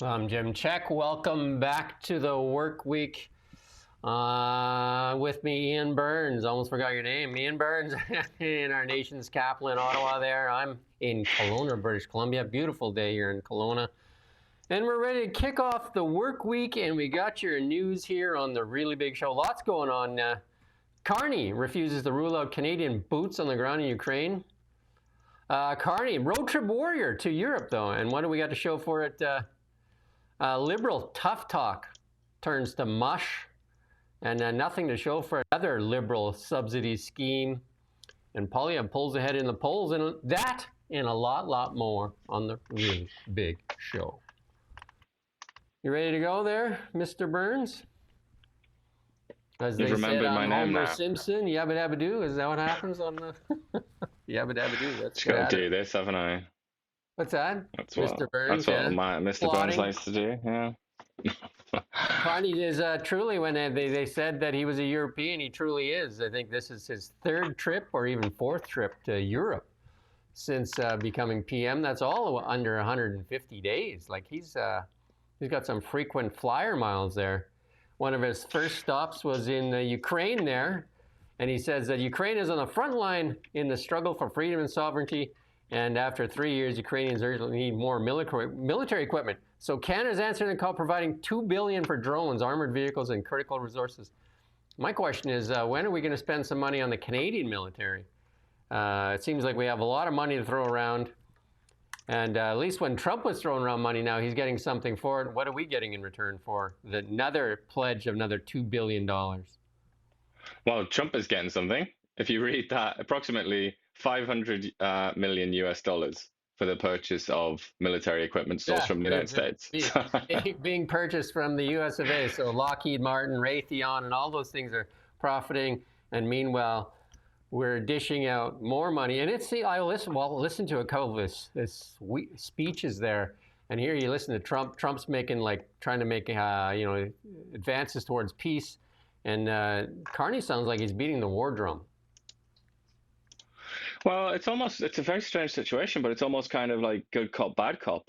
I'm Jim Check. Welcome back to the work week. With me, Ian Burns. Almost forgot your name. Ian Burns in our nation's capital in Ottawa there. I'm in Kelowna, British Columbia. Beautiful day here in Kelowna. And we're ready to kick off the work week, and we got your news here on the really big show. Lots going on. Carney refuses to rule out Canadian boots on the ground in Ukraine. Carney, road trip warrior to Europe, though. And what do we got to show for it? Liberal tough talk turns to mush, and nothing to show for another liberal subsidy scheme. And Poilievre pulls ahead in the polls, and that and a lot more on the really big show. You ready to go there, Mr. Burns? As You've they remembered said on my name Homer now. Simpson, yabba dabba doo. Is that what happens on the yabba dabba doo? That's Just got to do this, haven't I? What's that? That's Mr. what, Burns, that's what yeah. my Mr. Plotting. Burns likes to do, yeah. Carney is truly, when they said that he was a European, he truly is. I think this is his third trip or even fourth trip to Europe since becoming PM. That's all under 150 days. Like he's got some frequent flyer miles there. One of his first stops was in Ukraine there, and he says that Ukraine is on the front line in the struggle for freedom and sovereignty. And after 3 years, Ukrainians urgently need more military equipment. So Canada's answering the call, providing $2 billion for drones, armored vehicles, and critical resources. My question is, when are we going to spend some money on the Canadian military? It seems like we have a lot of money to throw around. And at least when Trump was throwing around money now, he's getting something for it. What are we getting in return for? Another pledge of another $2 billion. Well, Trump is getting something. If you read that, approximately 500 million US dollars for the purchase of military equipment sourced from the United States. Being purchased from the US of A. So Lockheed Martin, Raytheon, and all those things are profiting. And meanwhile, we're dishing out more money. And listen to a couple of his speeches there. And here you listen to Trump. Trump's trying to make advances towards peace. And Carney sounds like he's beating the war drum. Well, it's a very strange situation, but it's almost kind of like good cop, bad cop.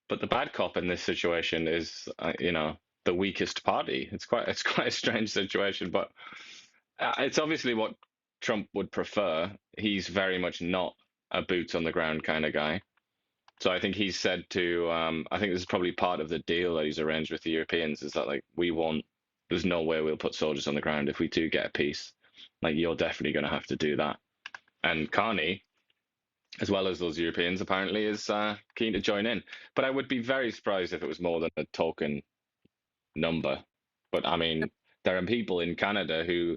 But the bad cop in this situation is, the weakest party. It's quite a strange situation, but it's obviously what Trump would prefer. He's very much not a boots on the ground kind of guy. So I think he's said to, I think this is probably part of the deal that he's arranged with the Europeans, is that there's no way we'll put soldiers on the ground if we do get a peace. Like, you're definitely going to have to do that. And Carney, as well as those Europeans, apparently is keen to join in. But I would be very surprised if it was more than a token number. But I mean, there are people in Canada who,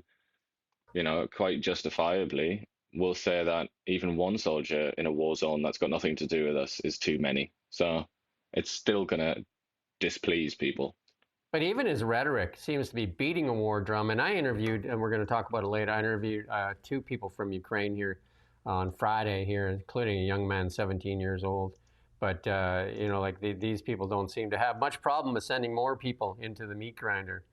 quite justifiably will say that even one soldier in a war zone that's got nothing to do with us is too many. So it's still going to displease people. But even his rhetoric seems to be beating a war drum. And I interviewed, and we're going to talk about it later, I interviewed two people from Ukraine here on Friday here, including a young man, 17 years old. But, these people don't seem to have much problem with sending more people into the meat grinder.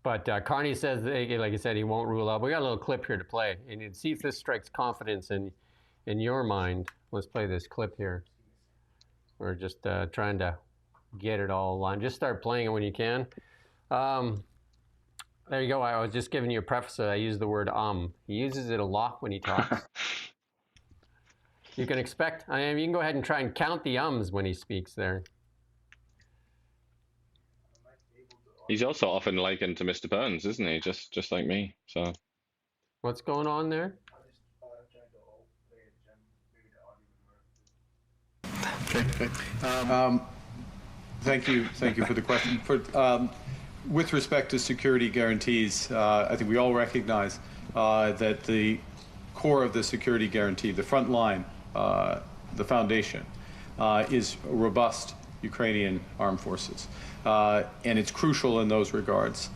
But Carney says, like I said, he won't rule out. We got a little clip here to play. And see if this strikes confidence in your mind. Let's play this clip here. We're just trying to get it all aligned. Just start playing it when you can. There you go. I was just giving you a preface. I used the word He uses it a lot when he talks. You can expect, you can go ahead and try and count the ums when he speaks there. He's also often likened to Mr. Burns, isn't he? Just like me. So what's going on there? Okay. Thank you for the question. With respect to security guarantees, I think we all recognize that the core of the security guarantee, the front line, the foundation, is robust Ukrainian armed forces. And it's crucial in those regards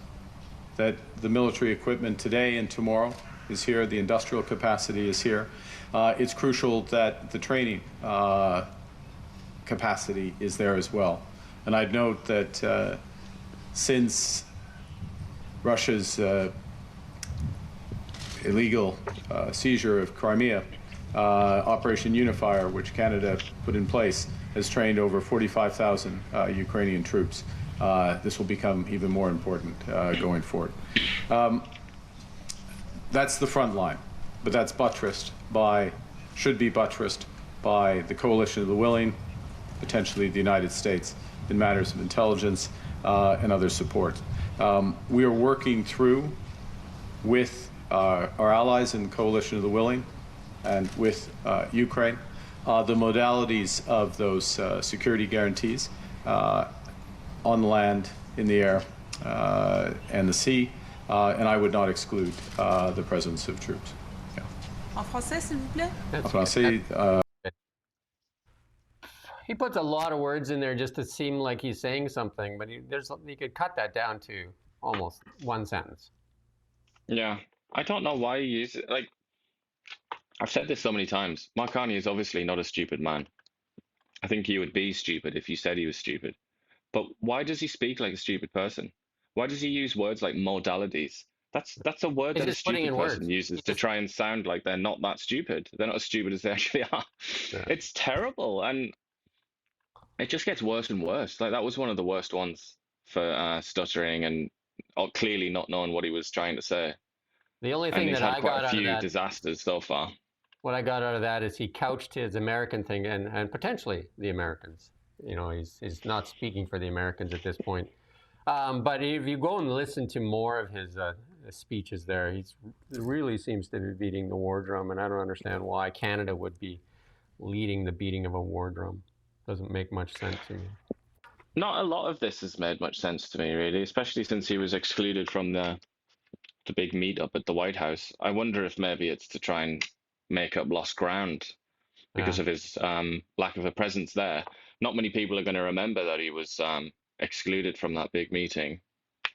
that the military equipment today and tomorrow is here, the industrial capacity is here. It's crucial that the training capacity is there as well. And I'd note that since Russia's illegal seizure of Crimea, Operation Unifier, which Canada put in place, has trained over 45,000 Ukrainian troops. This will become even more important going forward. That's the front line, but that's should be buttressed by the coalition of the willing, potentially the United States, in matters of intelligence and other support. We are working through with our allies in the coalition of the willing and with Ukraine the modalities of those security guarantees on the land, in the air, and the sea, and I would not exclude the presence of troops. Yeah. En français, s'il vous plaît. En français, He puts a lot of words in there just to seem like he's saying something, but you could cut that down to almost one sentence. Yeah, I don't know why he uses it. Like, I've said this so many times. Mark Carney is obviously not a stupid man. I think he would be stupid if you said he was stupid. But why does he speak like a stupid person? Why does he use words like modalities? That's a word that a stupid person uses to try and sound like they're not that stupid. They're not as stupid as they actually are. Yeah. It's terrible, and it just gets worse and worse. Like, that was one of the worst ones for stuttering and clearly not knowing what he was trying to say. The only thing that I got out of that, quite a few disasters so far. What I got out of that is he couched his American thing and potentially the Americans. You know, he's not speaking for the Americans at this point. But if you go and listen to more of his speeches there, he really seems to be beating the war drum, and I don't understand why Canada would be leading the beating of a war drum. Doesn't make much sense to me. Not a lot of this has made much sense to me, really, especially since he was excluded from the big meetup at the White House. I wonder if maybe it's to try and make up lost ground because of his lack of a presence there. Not many people are going to remember that he was excluded from that big meeting.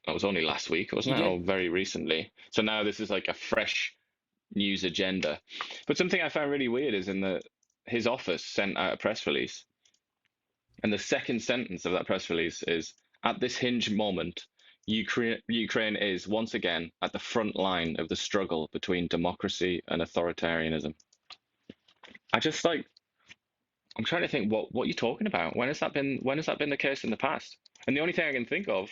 That was only last week, wasn't it? Or very recently. So now this is like a fresh news agenda. But something I found really weird is his office sent out a press release. And the second sentence of that press release is, "At this hinge moment, Ukraine is once again at the front line of the struggle between democracy and authoritarianism." I'm trying to think what you're talking about. When has that been the case in the past? And the only thing I can think of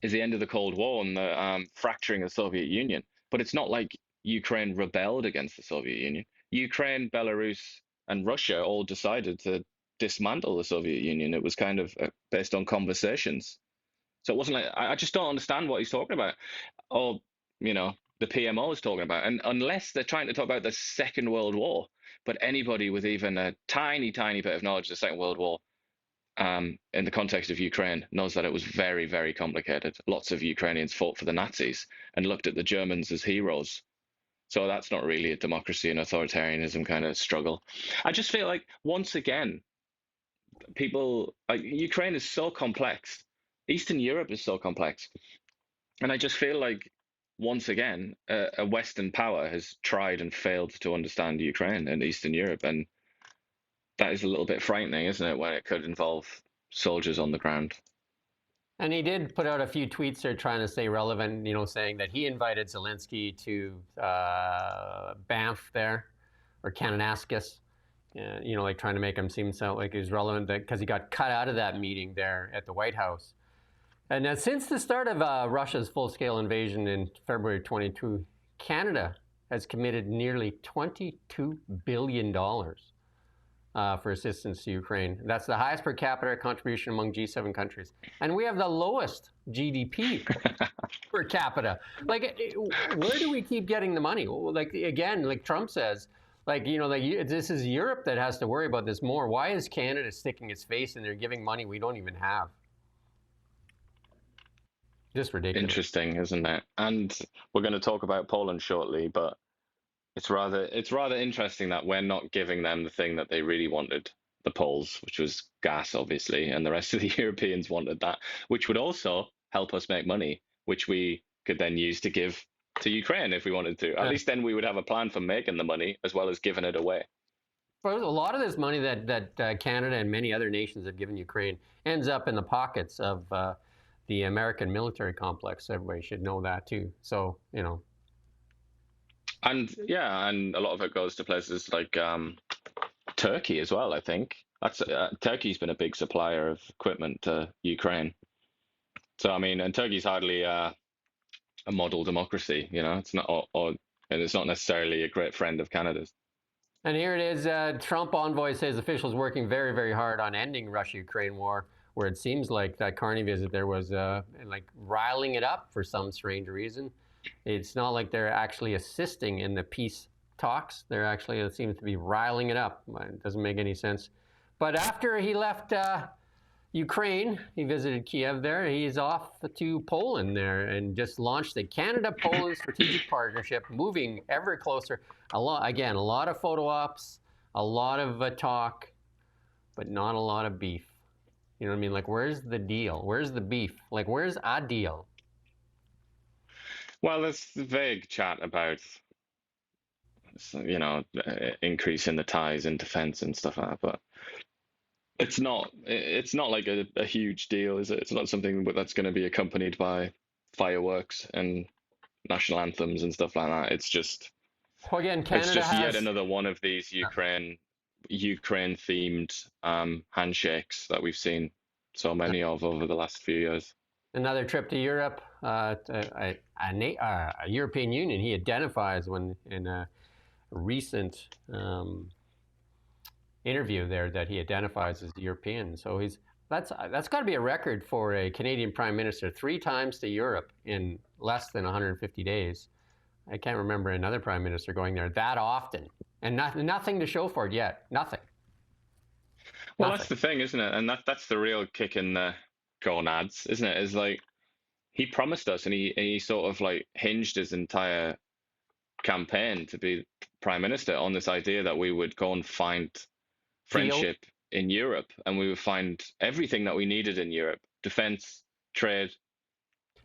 is the end of the Cold War and the fracturing of the Soviet Union. But it's not like Ukraine rebelled against the Soviet Union. Ukraine, Belarus, and Russia all decided to dismantle the Soviet Union. It was kind of based on conversations. So it wasn't like, I just don't understand what he's talking about, or, you know, the PMO is talking about. And unless they're trying to talk about the Second World War, but anybody with even a tiny, tiny bit of knowledge of the Second World War in the context of Ukraine knows that it was very, very complicated. Lots of Ukrainians fought for the Nazis and looked at the Germans as heroes. So that's not really a democracy and authoritarianism kind of struggle. I just feel like, once again, Ukraine is so complex. Eastern Europe is so complex. And I just feel like, once again, a Western power has tried and failed to understand Ukraine and Eastern Europe. And that is a little bit frightening, isn't it, when it could involve soldiers on the ground. And he did put out a few tweets there trying to stay relevant, you know, saying that he invited Zelensky to Banff there, or Kananaskis, you know, like trying to make him seem like he was relevant because he got cut out of that meeting there at the White House. And since the start of Russia's full-scale invasion in February 22, Canada has committed nearly $22 billion for assistance to Ukraine. That's the highest per capita contribution among G7 countries. And we have the lowest GDP per capita. Like, where do we keep getting the money? Like, again, like Trump says, like, you know, like, this is Europe that has to worry about this more. Why is Canada sticking its face in there giving money we don't even have? Just ridiculous. Interesting, isn't it? And we're going to talk about Poland shortly, but it's rather interesting that we're not giving them the thing that they really wanted, the Poles, which was gas, obviously, and the rest of the Europeans wanted that, which would also help us make money, which we could then use to give to Ukraine if we wanted to. At least then we would have a plan for making the money as well as giving it away. Well, a lot of this money that Canada and many other nations have given Ukraine ends up in the pockets of the American military complex. Everybody should know that too. So, you know. And yeah, and a lot of it goes to places like Turkey as well. I think that's Turkey's been a big supplier of equipment to Ukraine. So I mean, and Turkey's hardly a model democracy. It's not, and it's not necessarily a great friend of Canada's. And here it is. Trump envoy says officials working very, very hard on ending Russia-Ukraine war, where it seems like that Carney visit there was like riling it up for some strange reason. It's not like they're actually assisting in the peace talks. They're actually, it seems to be riling it up. It doesn't make any sense. But after he left Ukraine, he visited Kiev there. He's off to Poland there and just launched the Canada-Poland Strategic Partnership, moving ever closer. A lot of photo ops, a lot of talk, but not a lot of beef. You know what I mean? Like, where's the deal? Where's the beef? Like, where's a deal? Well, there's vague chat about, increase in the ties in defense and stuff like that, but it's not like a huge deal, is it? It's not something that's going to be accompanied by fireworks and national anthems and stuff like that. It's just Well, again, Canada it's just has yet another one of these Ukraine themed handshakes that we've seen so many of over the last few years. another trip to Europe, a European Union. He identifies when in a recent interview there that he identifies as European. So that's got to be a record for a Canadian Prime Minister, 3 times to Europe in less than 150 days. I can't remember another Prime Minister going there that often, and nothing to show for it yet. Nothing. Well, that's the thing, isn't it? And that's the real kick in the gonads, isn't it? Is like he promised us, and he sort of like hinged his entire campaign to be Prime Minister on this idea that we would go and find friendship in Europe, and we would find everything that we needed in Europe: defense, trade.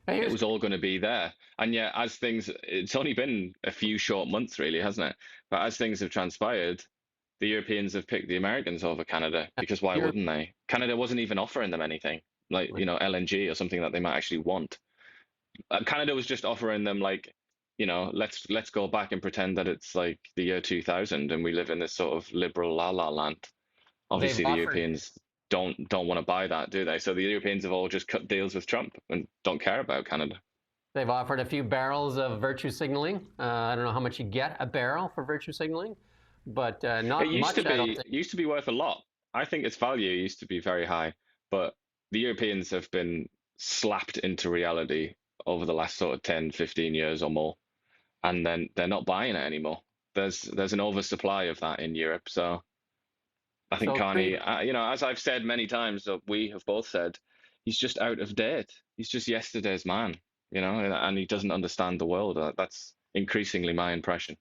It was all going to be there. And yet, it's only been a few short months, really, hasn't it? But as things have transpired, the Europeans have picked the Americans over Canada, because why wouldn't they? Canada wasn't even offering them anything, like, LNG or something that they might actually want. Canada was just offering them, like, let's go back and pretend that it's like the year 2000 and we live in this sort of liberal la la land. Obviously, the Europeans don't want to buy that, do they? So the Europeans have all just cut deals with Trump and don't care about Canada. They've offered a few barrels of virtue signaling. I don't know how much you get a barrel for virtue signaling, but not much. It used to be worth a lot. I think its value used to be very high, but the Europeans have been slapped into reality over the last sort of 10, 15 years or more, and then they're not buying it anymore. There's an oversupply of that in Europe, so I think Carney, as I've said many times, we have both said, he's just out of date. He's just yesterday's man, and he doesn't understand the world. That's increasingly my impression.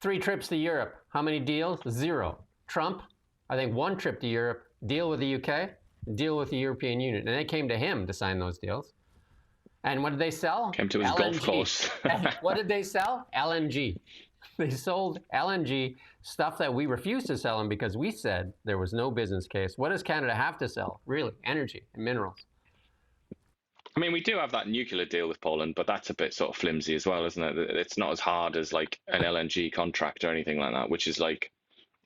3 trips to Europe. How many deals? 0. Trump, I think 1 trip to Europe, deal with the UK, deal with the European Union. And they came to him to sign those deals. And what did they sell? Came to his golf course. What did they sell? LNG. They sold LNG, stuff that we refused to sell them because we said there was no business case. What does Canada have to sell? Really? Energy and minerals. I mean, we do have that nuclear deal with Poland, but that's a bit sort of flimsy as well, isn't it? It's not as hard as like an LNG contract or anything like that, which is like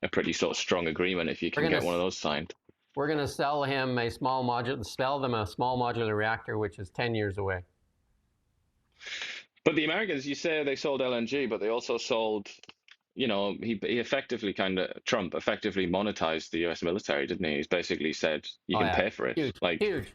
a pretty sort of strong agreement if you can get one of those signed. We're going to sell them a small modular reactor, which is 10 years away. But the Americans, you say they sold LNG, but they also sold, he effectively Trump effectively monetized the US military, didn't he? He's basically said, you can pay for it.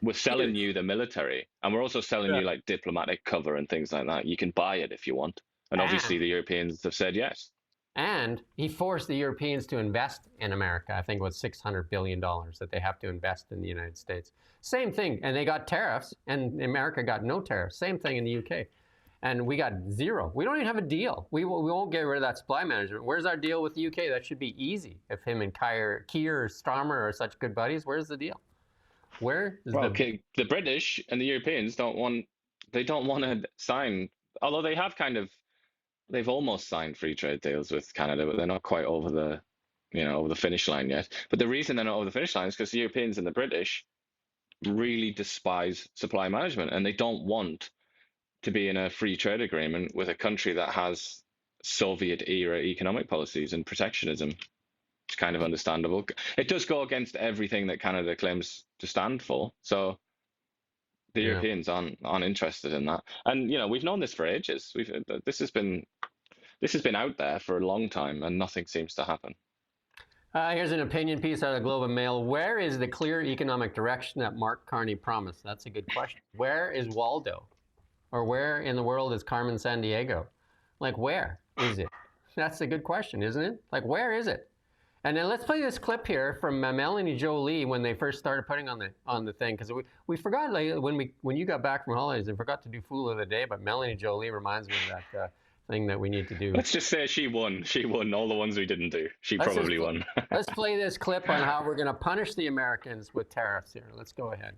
We're selling you the military, and we're also selling you like diplomatic cover and things like that. You can buy it if you want. And obviously the Europeans have said yes. And he forced the Europeans to invest in America. I think it was $600 billion that they have to invest in the United States. Same thing. And they got tariffs, and America got no tariffs. Same thing in the UK. And we got 0. We don't even have a deal. We won't get rid of that supply management. Where's our deal with the UK? That should be easy. If him and Keir or Starmer are such good buddies, where's the deal? The British and the Europeans don't want to sign, although they have they've almost signed free trade deals with Canada, but they're not quite over the finish line yet. But the reason they're not over the finish line is because the Europeans and the British really despise supply management, and they don't want to be in a free trade agreement with a country that has Soviet-era economic policies and protectionism. It's kind of understandable. It does go against everything that Canada claims to stand for. So the Europeans aren't interested in that. And we've known this for ages. This has been out there for a long time, and nothing seems to happen. Here's an opinion piece out of the Globe and Mail. Where is the clear economic direction that Mark Carney promised? That's a good question. Where is Waldo? Or where in the world is Carmen Sandiego? Like, where is it? That's a good question, isn't it? Like, where is it? And then let's play this clip here from Melanie Jolie when they first started putting on the thing, because we forgot, like, when you got back from holidays and forgot to do Fool of the Day, but Melanie Jolie reminds me of that thing that we need to do. Let's just say she won. She won all the ones we didn't do. She probably won. Let's play this clip on how we're going to punish the Americans with tariffs here. Let's go ahead.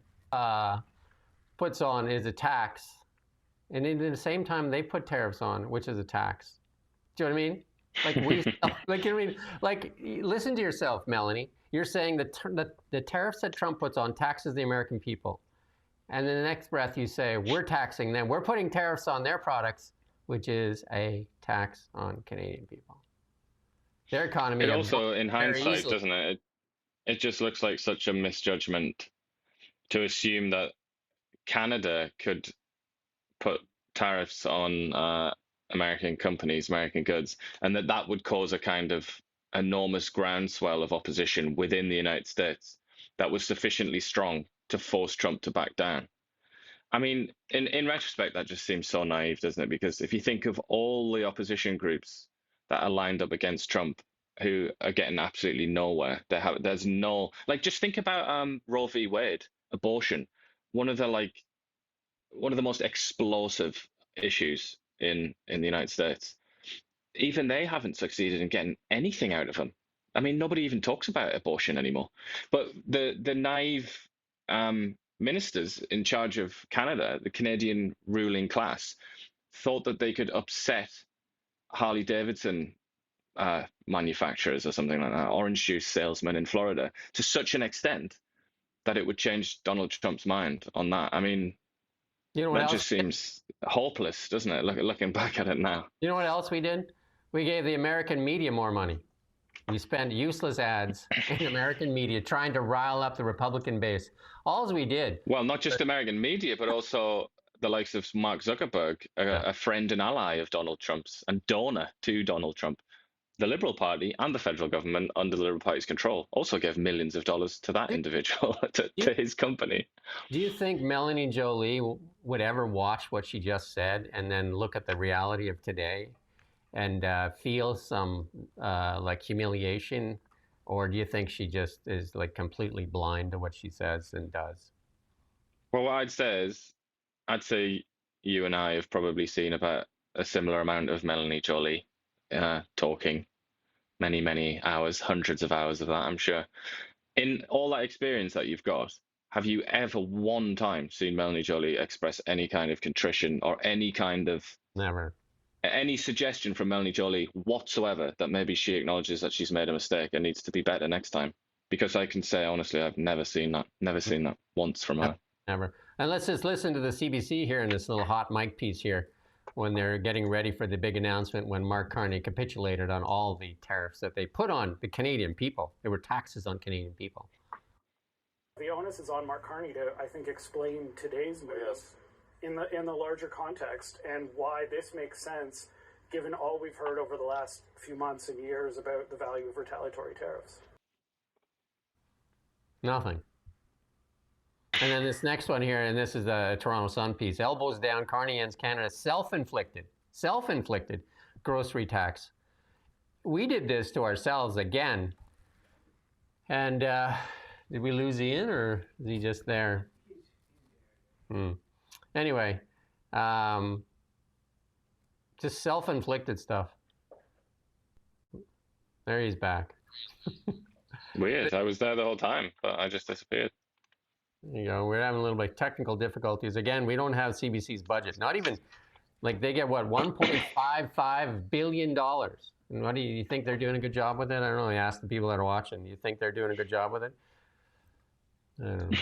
Puts on is a tax, and at the same time they put tariffs on, which is a tax. Do you know what I mean? Listen to yourself, Melanie. You're saying the tariffs that Trump puts on taxes the American people, and in the next breath you say we're taxing them. We're putting tariffs on their products, which is a tax on Canadian people. Their economy. It also, in hindsight, doesn't it? It just looks like such a misjudgment to assume that Canada could put tariffs on American companies, American goods, and that would cause a kind of enormous groundswell of opposition within the United States that was sufficiently strong to force Trump to back down. I mean, in retrospect, that just seems so naive, doesn't it? Because if you think of all the opposition groups that are lined up against Trump, who are getting absolutely nowhere, there's no, like, just think about Roe v. Wade, abortion, one of the most explosive issues in the United States. Even they haven't succeeded in getting anything out of him. I mean, nobody even talks about abortion anymore. But the naive ministers in charge of Canada, the Canadian ruling class, thought that they could upset Harley Davidson manufacturers or something like that, orange juice salesmen in Florida, to such an extent that it would change Donald Trump's mind on that. I mean, that just seems hopeless, doesn't it? Looking back at it now. You know what else we did? We gave the American media more money. We spent useless ads in American media trying to rile up the Republican base. All we did. Well, not just American media, but also the likes of Mark Zuckerberg, a friend and ally of Donald Trump's and donor to Donald Trump. The Liberal Party and the federal government, under the Liberal Party's control, also gave millions of dollars to that individual, to his company. Do you think Melanie Jolie would ever watch what she just said and then look at the reality of today and feel some humiliation? Or do you think she just is completely blind to what she says and does? Well, what I'd say you and I have probably seen about a similar amount of Melanie Jolie talking, many hours, hundreds of hours of that, I'm sure. In all that experience that you've got, have you ever one time seen Melanie Jolie express any kind of contrition or any kind of... Never. Any suggestion from Melanie Jolie whatsoever that maybe she acknowledges that she's made a mistake and needs to be better next time? Because I can say honestly, I've never seen that once from her. Never. And let's just listen to the CBC here in this little hot mic piece here, when they're getting ready for the big announcement when Mark Carney capitulated on all the tariffs that they put on the Canadian people. There were taxes on Canadian people. The onus is on Mark Carney to, I think, explain today's moves in the larger context and why this makes sense, given all we've heard over the last few months and years about the value of retaliatory tariffs. Nothing. And then this next one here, and this is a Toronto Sun piece. Elbows down, Carney ends Canada's self-inflicted grocery tax. We did this to ourselves again. And did we lose Ian, or is he just there? Anyway, just self-inflicted stuff. There he's back. Weird. I was there the whole time, but I just disappeared. There you go. We're having a little bit of technical difficulties. Again, we don't have CBC's budget. Not even, they get what, $1.55 billion. And what do you think they're doing a good job with it? I don't know. I asked the people that are watching. Do you think they're doing a good job with it? I don't know.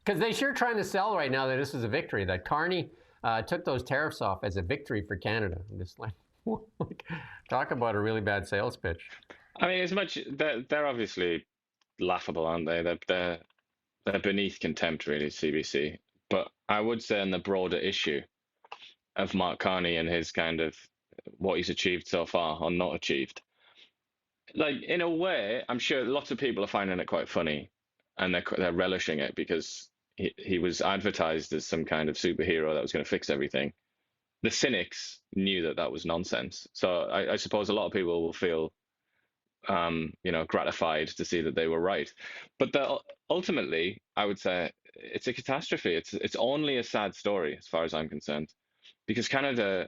Because they're sure trying to sell right now that this is a victory, that Carney took those tariffs off as a victory for Canada. I'm just like, talk about a really bad sales pitch. I mean, as much they're obviously laughable, aren't they? They're beneath contempt, really, CBC. But I would say on the broader issue of Mark Carney and his kind of what he's achieved so far or not achieved, like in a way, I'm sure lots of people are finding it quite funny, and they're relishing it because he was advertised as some kind of superhero that was going to fix everything. The cynics knew that was nonsense. So I suppose a lot of people will feel gratified to see that they were right. But ultimately, I would say it's a catastrophe. It's only a sad story as far as I'm concerned, because Canada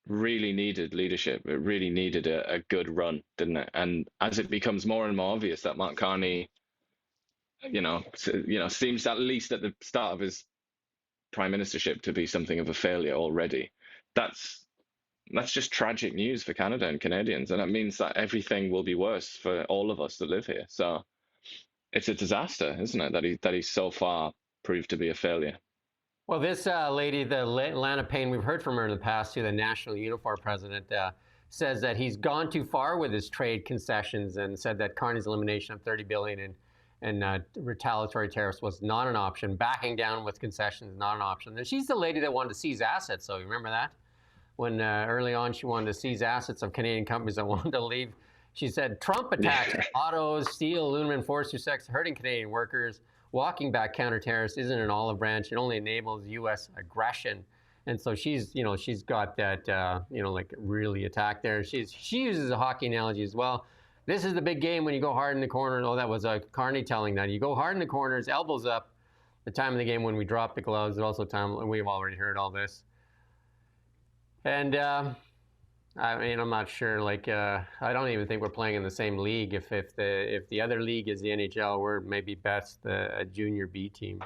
really needed leadership. It really needed a good run, didn't it? And as it becomes more and more obvious that Mark Carney, seems at least at the start of his prime ministership to be something of a failure already, that's just tragic news for Canada and Canadians, and it means that everything will be worse for all of us that live here. So it's a disaster, isn't it, that he's so far proved to be a failure. Well, this lady, the Lana Payne, we've heard from her in the past, too, the National Unifor president, says that he's gone too far with his trade concessions and said that Carney's elimination of $30 billion in retaliatory tariffs was not an option. Backing down with concessions is not an option. And she's the lady that wanted to seize assets, so you remember that? When early on she wanted to seize assets of Canadian companies that wanted to leave. She said Trump attacks autos, steel, aluminum, forestry sector, hurting Canadian workers. Walking back counter tariffs isn't an olive branch. It only enables U.S. aggression. And so she's got that, like really attack there. She uses a hockey analogy as well. This is the big game when you go hard in the corner. Oh, that was Carney telling that. You go hard in the corners, elbows up. The time of the game when we drop the gloves. It's also time, and we've already heard all this. And I mean, I'm not sure. Like, I don't even think we're playing in the same league. If the other league is the NHL, we're maybe best a junior B team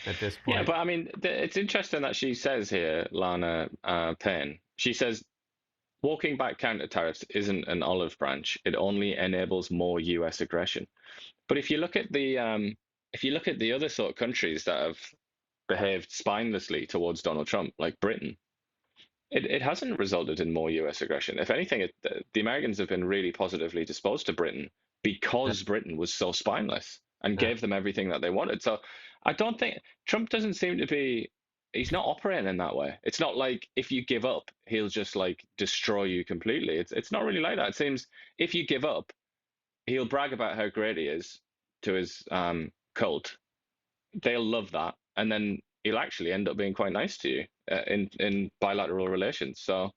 at this point. Yeah, but I mean, it's interesting that she says here, Lana Payne. She says, walking back counter tariffs isn't an olive branch. It only enables more U.S. aggression. But if you look at the other sort of countries that have behaved spinelessly towards Donald Trump, like Britain, it hasn't resulted in more U.S. aggression. If anything, the Americans have been really positively disposed to Britain because Britain was so spineless and gave them everything that they wanted. So I don't think Trump doesn't seem to be. He's not operating in that way. It's not like if you give up, he'll just like destroy you completely. It's not really like that. It seems if you give up, he'll brag about how great he is to his cult. They'll love that, and then he'll actually end up being quite nice to you in bilateral relations. So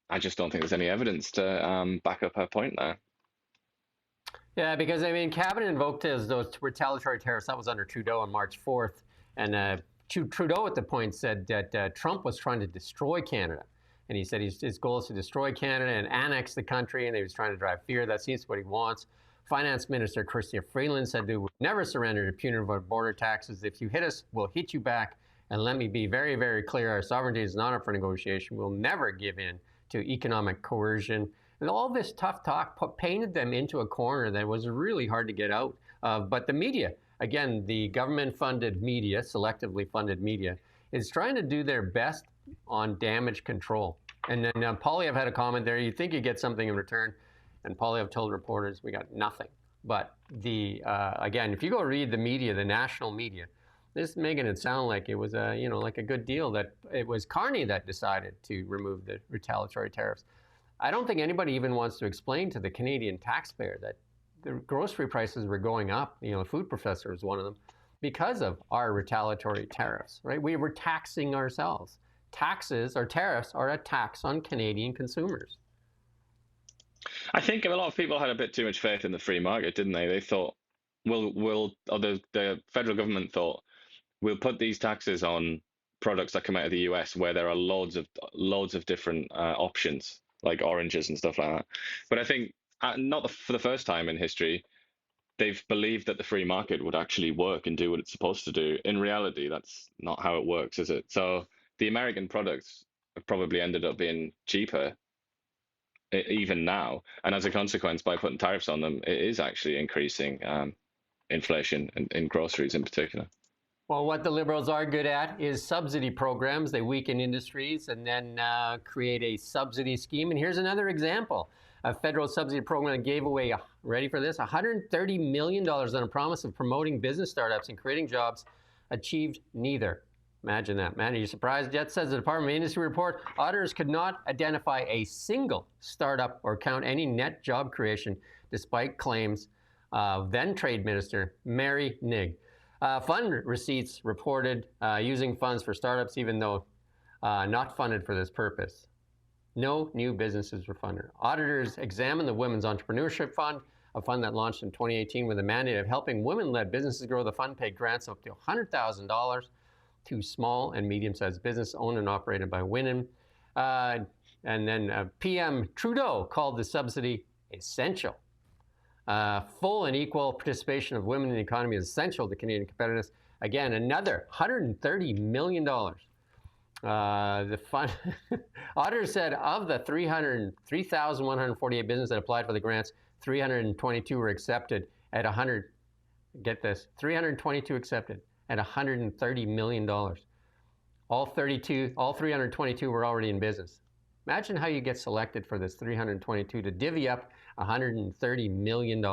I just don't think there's any evidence to back up her point there. Yeah, because I mean, Cabinet invoked those retaliatory tariffs. That was under Trudeau on March 4th, and Trudeau at the point said that Trump was trying to destroy Canada, and he said his goal is to destroy Canada and annex the country, and he was trying to drive fear. That seems what he wants. Finance Minister Chrystia Freeland said they would never surrender to punitive border taxes. If you hit us, we'll hit you back. And let me be very, very clear, our sovereignty is not up for negotiation. We'll never give in to economic coercion. And all this tough talk painted them into a corner that was really hard to get out of. But the media, again, the government-funded media, selectively funded media, is trying to do their best on damage control. And then Poilievre had a comment there. You think you get something in return. And Poilievre told reporters, we got nothing. But again, if you go read the media, the national media, this is making it sound like it was like a good deal, that it was Carney that decided to remove the retaliatory tariffs. I don't think anybody even wants to explain to the Canadian taxpayer that the grocery prices were going up. A food professor was one of them, because of our retaliatory tariffs, right? We were taxing ourselves. Taxes or tariffs are a tax on Canadian consumers. I think a lot of people had a bit too much faith in the free market, didn't they? They thought, the federal government thought, we'll put these taxes on products that come out of the US where there are loads of different options, like oranges and stuff like that. But I think for the first time in history, they've believed that the free market would actually work and do what it's supposed to do. In reality, that's not how it works, is it? So the American products have probably ended up being cheaper even now, and as a consequence, by putting tariffs on them, it is actually increasing inflation in groceries in particular. Well, what the Liberals are good at is subsidy programs. They weaken industries and then create a subsidy scheme. And here's another example. A federal subsidy program that gave away, ready for this, $130 million on a promise of promoting business startups and creating jobs, achieved neither. Imagine that. Man, are you surprised yet? Says the Department of Industry report, auditors could not identify a single startup or count any net job creation, despite claims of then Trade Minister Mary Nigg. Fund receipts reported using funds for startups, even though not funded for this purpose. No new businesses were funded. Auditors examined the Women's Entrepreneurship Fund, a fund that launched in 2018 with a mandate of helping women-led businesses grow. The fund paid grants up to $100,000 to small and medium-sized business owned and operated by women. And then PM Trudeau called the subsidy essential. Full and equal participation of women in the economy is essential to Canadian competitiveness. Again, another $130 million. The fund auditor said of the 3,148 businesses that applied for the grants, 322 were accepted at 100. Get this, 322 accepted at $130 million. All 322 were already in business. Imagine how you get selected for this 322 to divvy up $130 million.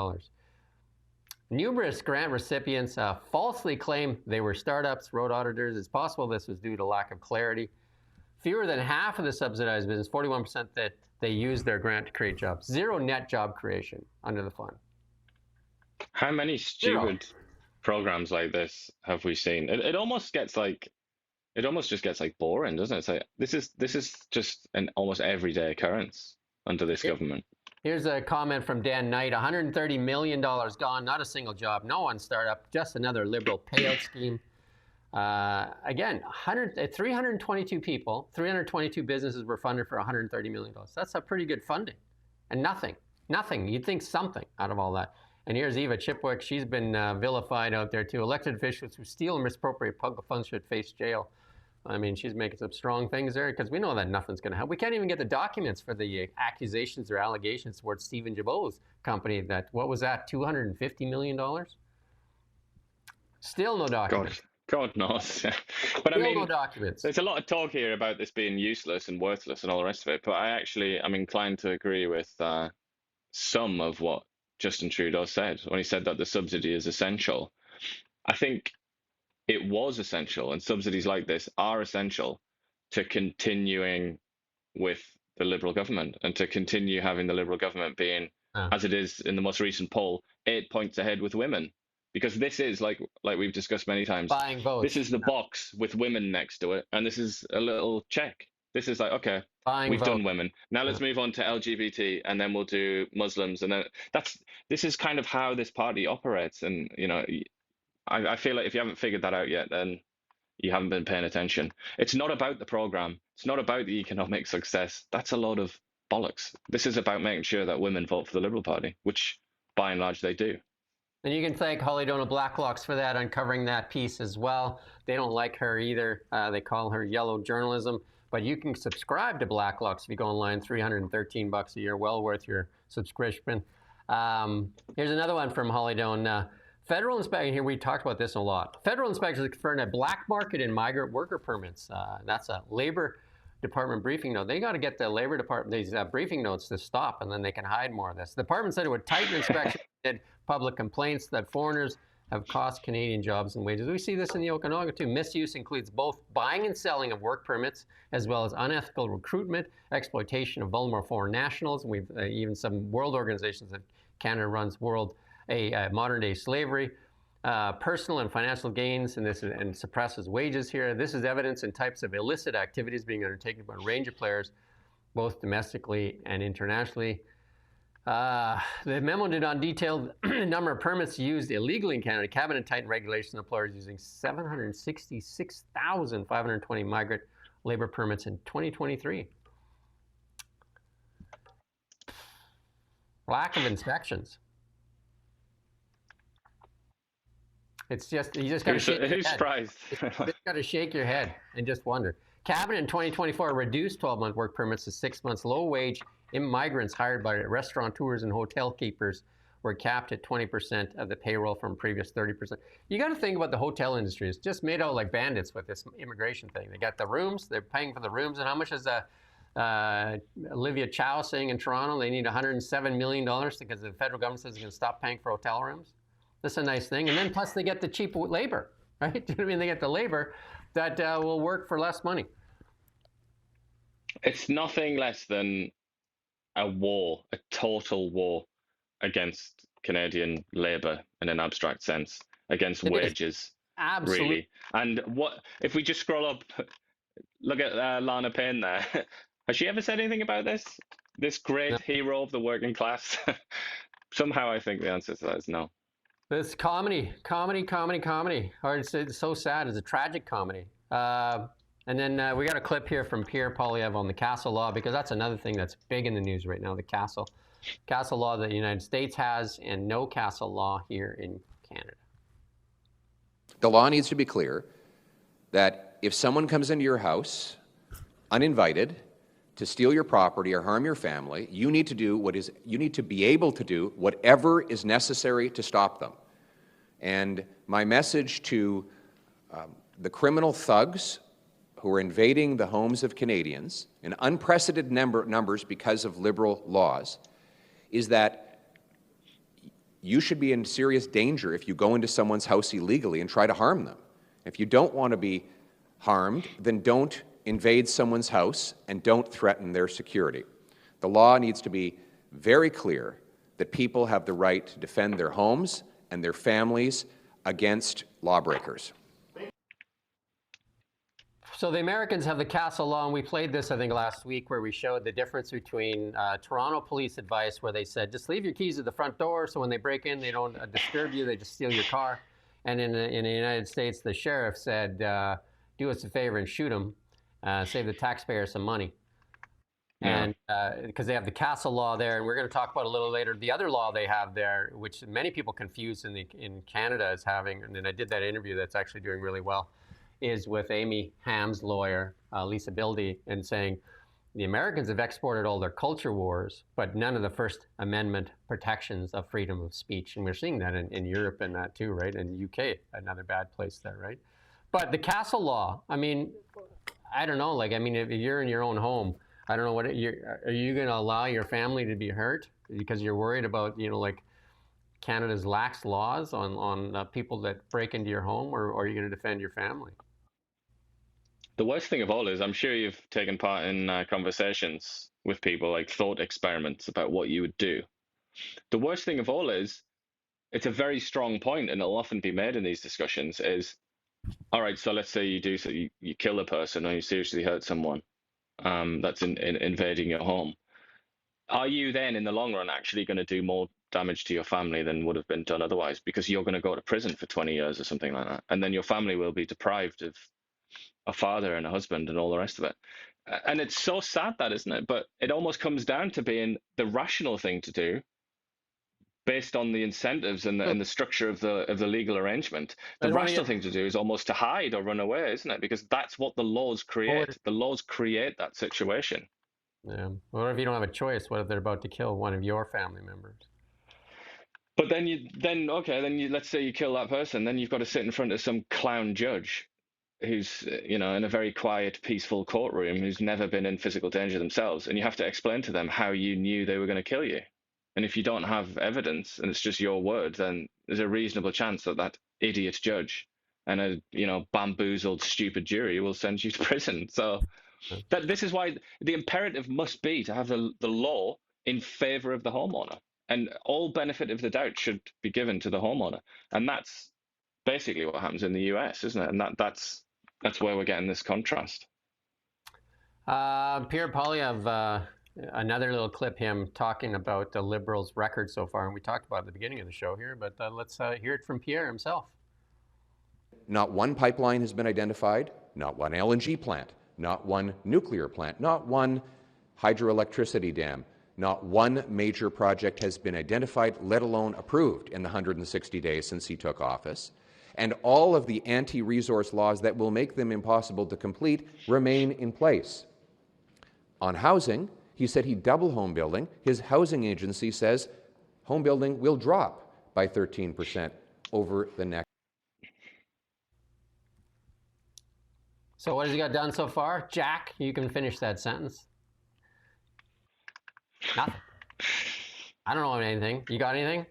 Numerous grant recipients falsely claim they were startups, wrote auditors. It's possible this was due to lack of clarity. Fewer than half of the subsidized business, 41%, that they used their grant to create jobs. Zero net job creation under the fund. How many stupid programs like this have we seen? It almost gets like, it almost just gets like boring, doesn't it? It's like this is just an almost everyday occurrence under this government. Here's a comment from Dan Knight. $130 million gone, not a single job, no one startup, just another Liberal payout scheme. Again, 322 people, 322 businesses were funded for $130 million. That's a pretty good funding. And nothing. You'd think something out of all that. And here's Eva Chipwick. She's been vilified out there too. Elected officials who steal and misappropriate public funds should face jail. I mean, she's making some strong things there because we know that nothing's going to happen. We can't even get the documents for the accusations or allegations towards Stephen Jabot's company that, what was that, $250 million? Still no documents. God knows. But Still I mean, no documents. There's a lot of talk here about this being useless and worthless and all the rest of it. But I'm inclined to agree with some of what Justin Trudeau said when he said that the subsidy is essential. I think it was essential, and subsidies like this are essential to continuing with the Liberal government and to continue having the Liberal government being, as it is in the most recent poll, 8 points ahead with women. Because this is, like we've discussed many times, buying votes. This is the box with women next to it, and this is a little check. This is like, okay, we've done women. Now let's move on to LGBT, and then we'll do Muslims, and then this is kind of how this party operates. And you know, I feel like if you haven't figured that out yet, then you haven't been paying attention. It's not about the program. It's not about the economic success. That's a load of bollocks. This is about making sure that women vote for the Liberal Party, which by and large they do. And you can thank Holly Donald Blacklocks for that, uncovering that piece as well. They don't like her either. They call her yellow journalism. But you can subscribe to Blacklocks if you go online, $313 a year, well worth your subscription. Here's another one from Holly Donald. Federal inspection, here we talked about this a lot. Federal inspectors confirmed a black market in migrant worker permits. That's a Labor Department briefing note. They got to get the Labor Department, these briefing notes to stop, and then they can hide more of this. The department said it would tighten inspection, did public complaints that foreigners have cost Canadian jobs and wages. We see this in the Okanagan too. Misuse includes both buying and selling of work permits, as well as unethical recruitment, exploitation of vulnerable foreign nationals. And we've even some world organizations that Canada runs modern day slavery, personal and financial gains, and suppresses wages here. This is evidence in types of illicit activities being undertaken by a range of players, both domestically and internationally. The memo did not detail the number of permits used illegally in Canada. Cabinet tightened regulations on employers using 766,520 migrant labor permits in 2023. Lack of inspections. It's just, you just got to shake your head. Who's surprised? You just got to shake your head and just wonder. Cabinet in 2024 reduced 12-month work permits to 6 months. Low wage immigrants hired by restaurateurs and hotel keepers were capped at 20% of the payroll from previous 30%. You got to think about the hotel industry. It's just made out like bandits with this immigration thing. They got the rooms, they're paying for the rooms, and how much is Olivia Chow saying in Toronto they need $107 million because the federal government says it's going to stop paying for hotel rooms? That's a nice thing. And then plus they get the cheap labor, right? I mean, they get the labor that will work for less money. It's nothing less than a war, a total war against Canadian labour in an abstract sense, against wages, Absolutely. really. And what if we just scroll up? Look at Lana Payne there. Has she ever said anything about this? This great hero of the working class? Somehow I think the answer to that is no. It's comedy. Or it's so sad. It's a tragic comedy. And then we got a clip here from Pierre Poilievre on the castle law, because that's another thing that's big in the news right now, the castle law that the United States has, and no castle law here in Canada. The law needs to be clear that if someone comes into your house uninvited to steal your property or harm your family, you need to be able to do whatever is necessary to stop them. And my message to the criminal thugs who are invading the homes of Canadians in unprecedented numbers because of Liberal laws is that you should be in serious danger if you go into someone's house illegally and try to harm them. If you don't want to be harmed, then don't invade someone's house and don't threaten their security. The law needs to be very clear that people have the right to defend their homes and their families against lawbreakers. So the Americans have the castle law, and we played this, I think, last week, where we showed the difference between Toronto police advice, where they said, just leave your keys at the front door, so when they break in, they don't disturb you, they just steal your car. And in the United States, the sheriff said, do us a favor and shoot them, save the taxpayer some money. Yeah. And because they have the castle law there, and we're going to talk about a little later the other law they have there, which many people confuse in Canada as having, and then I did that interview that's actually doing really well, is with Amy Ham's lawyer, Lisa Bildy, and saying the Americans have exported all their culture wars, but none of the First Amendment protections of freedom of speech. And we're seeing that in Europe and that too, right? And UK, another bad place there, right? But the castle law, I mean, I don't know, like, I mean, if you're in your own home, I don't know, are you going to allow your family to be hurt because you're worried about, you know, like, Canada's lax laws on people that break into your home, or are you going to defend your family? The worst thing of all is, I'm sure you've taken part in conversations with people, like thought experiments about what you would do. The worst thing of all is, it's a very strong point, and it'll often be made in these discussions, is, all right, so let's say you do, so you kill a person or you seriously hurt someone that's invading your home. Are you then, in the long run, actually going to do more damage to your family than would have been done otherwise, because you're going to go to prison for 20 years or something like that, and then your family will be deprived of a father and a husband and all the rest of it? And it's so sad, that, isn't it? But it almost comes down to being the rational thing to do based on the incentives and the structure of the legal arrangement. The rational thing to do is almost to hide or run away, isn't it? Because that's what the laws create. The laws create that situation. Yeah. What if you don't have a choice? What if they're about to kill one of your family members? But then let's say you kill that person, then you've got to sit in front of some clown judge who's, you know, in a very quiet, peaceful courtroom, who's never been in physical danger themselves, and you have to explain to them how you knew they were going to kill you. And if you don't have evidence and it's just your word, then there's a reasonable chance that that idiot judge and a, you know, bamboozled, stupid jury will send you to prison. So this is why the imperative must be to have the law in favor of the homeowner, and all benefit of the doubt should be given to the homeowner. And that's basically what happens in the US, isn't it? And that's where we're getting this contrast. Pierre Poilievre, another little clip, him talking about the Liberals' record so far, and we talked about it at the beginning of the show here, but let's hear it from Pierre himself. Not one pipeline has been identified, not one LNG plant, not one nuclear plant, not one hydroelectricity dam, not one major project has been identified, let alone approved, in the 160 days since he took office. And all of the anti-resource laws that will make them impossible to complete remain in place. On housing, he said he'd double home building. His housing agency says home building will drop by 13% over the next. So what has he got done so far? Jack, you can finish that sentence. Nothing. I don't know anything. You got anything?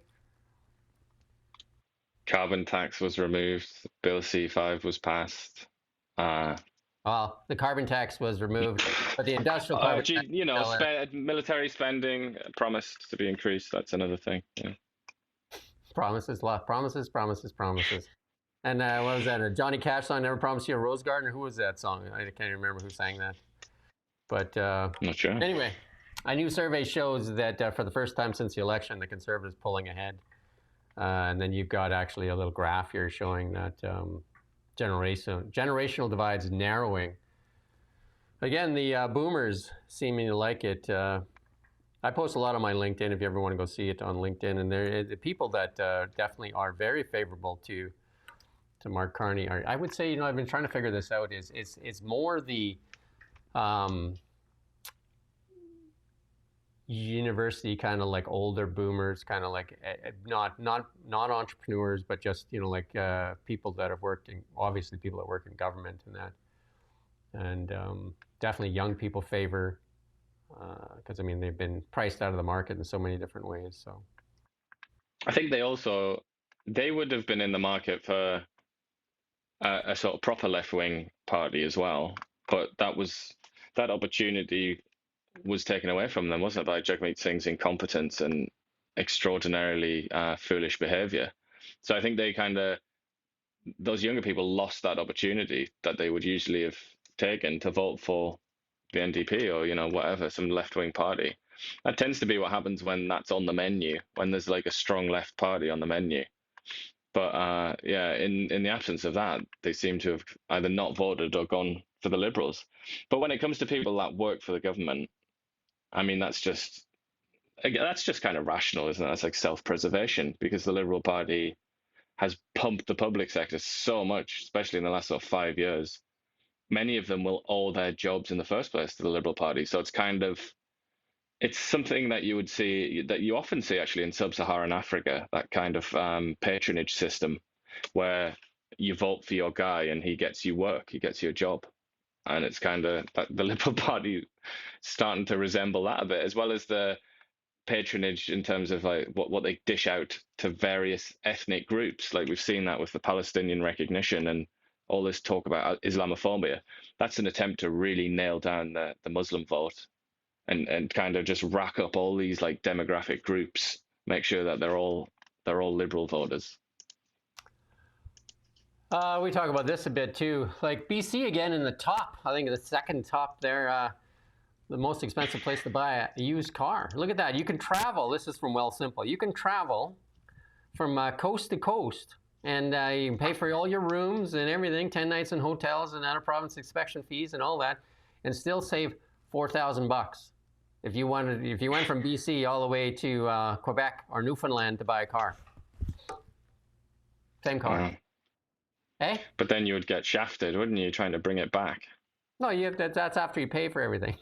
Carbon tax was removed. Bill C5 was passed. Well, the carbon tax was removed, but the industrial carbon tax, military spending promised to be increased. That's another thing. Yeah. promises. And what was that? A Johnny Cash song, Never Promised You a Rose Garden? Who was that song? I can't even remember who sang that. But Not sure. Anyway, a new survey shows that for the first time since the election, the Conservatives pulling ahead. And then you've got actually a little graph here showing that generational divides narrowing. Again, the boomers seeming to like it. I post a lot on my LinkedIn if you ever want to go see it on LinkedIn. And the people that definitely are very favorable to Mark Carney are, I would say, I've been trying to figure this out, it's more the university kind of like older boomers, kind of like not entrepreneurs, but just like people that have worked in, obviously people that work in government and that, and definitely young people favor, because they've been priced out of the market in so many different ways. So I think they would have been in the market for a sort of proper left-wing party as well, but that opportunity was taken away from them, wasn't it, by Jagmeet Singh's incompetence and extraordinarily foolish behavior. So I think those younger people lost that opportunity that they would usually have taken to vote for the NDP or whatever, some left-wing party. That tends to be what happens when that's on the menu, when there's like a strong left party on the menu. But in the absence of that, they seem to have either not voted or gone for the Liberals. But when it comes to people that work for the government, that's just kind of rational, isn't it? That's like self-preservation, because the Liberal Party has pumped the public sector so much, especially in the last sort of 5 years. Many of them will owe their jobs in the first place to the Liberal Party. So it's something that you often see actually in sub-Saharan Africa, that kind of patronage system where you vote for your guy and he gets you work, he gets you a job. And it's kind of the Liberal Party starting to resemble that a bit, as well as the patronage in terms of like what they dish out to various ethnic groups. Like we've seen that with the Palestinian recognition and all this talk about Islamophobia. That's an attempt to really nail down the Muslim vote and kind of just rack up all these like demographic groups, make sure that they're all Liberal voters. We talk about this a bit too. Like BC again in the top, I think the second top there, the most expensive place to buy a used car. Look at that. You can travel. This is from Well Simple. You can travel from coast to coast, and you can pay for all your rooms and everything, 10 nights in hotels and out of province inspection fees and all that, and still save $4,000 if you went from BC all the way to Quebec or Newfoundland to buy a car. Same car. Wow. Hey? But then you would get shafted, wouldn't you, trying to bring it back? No, that's after you pay for everything.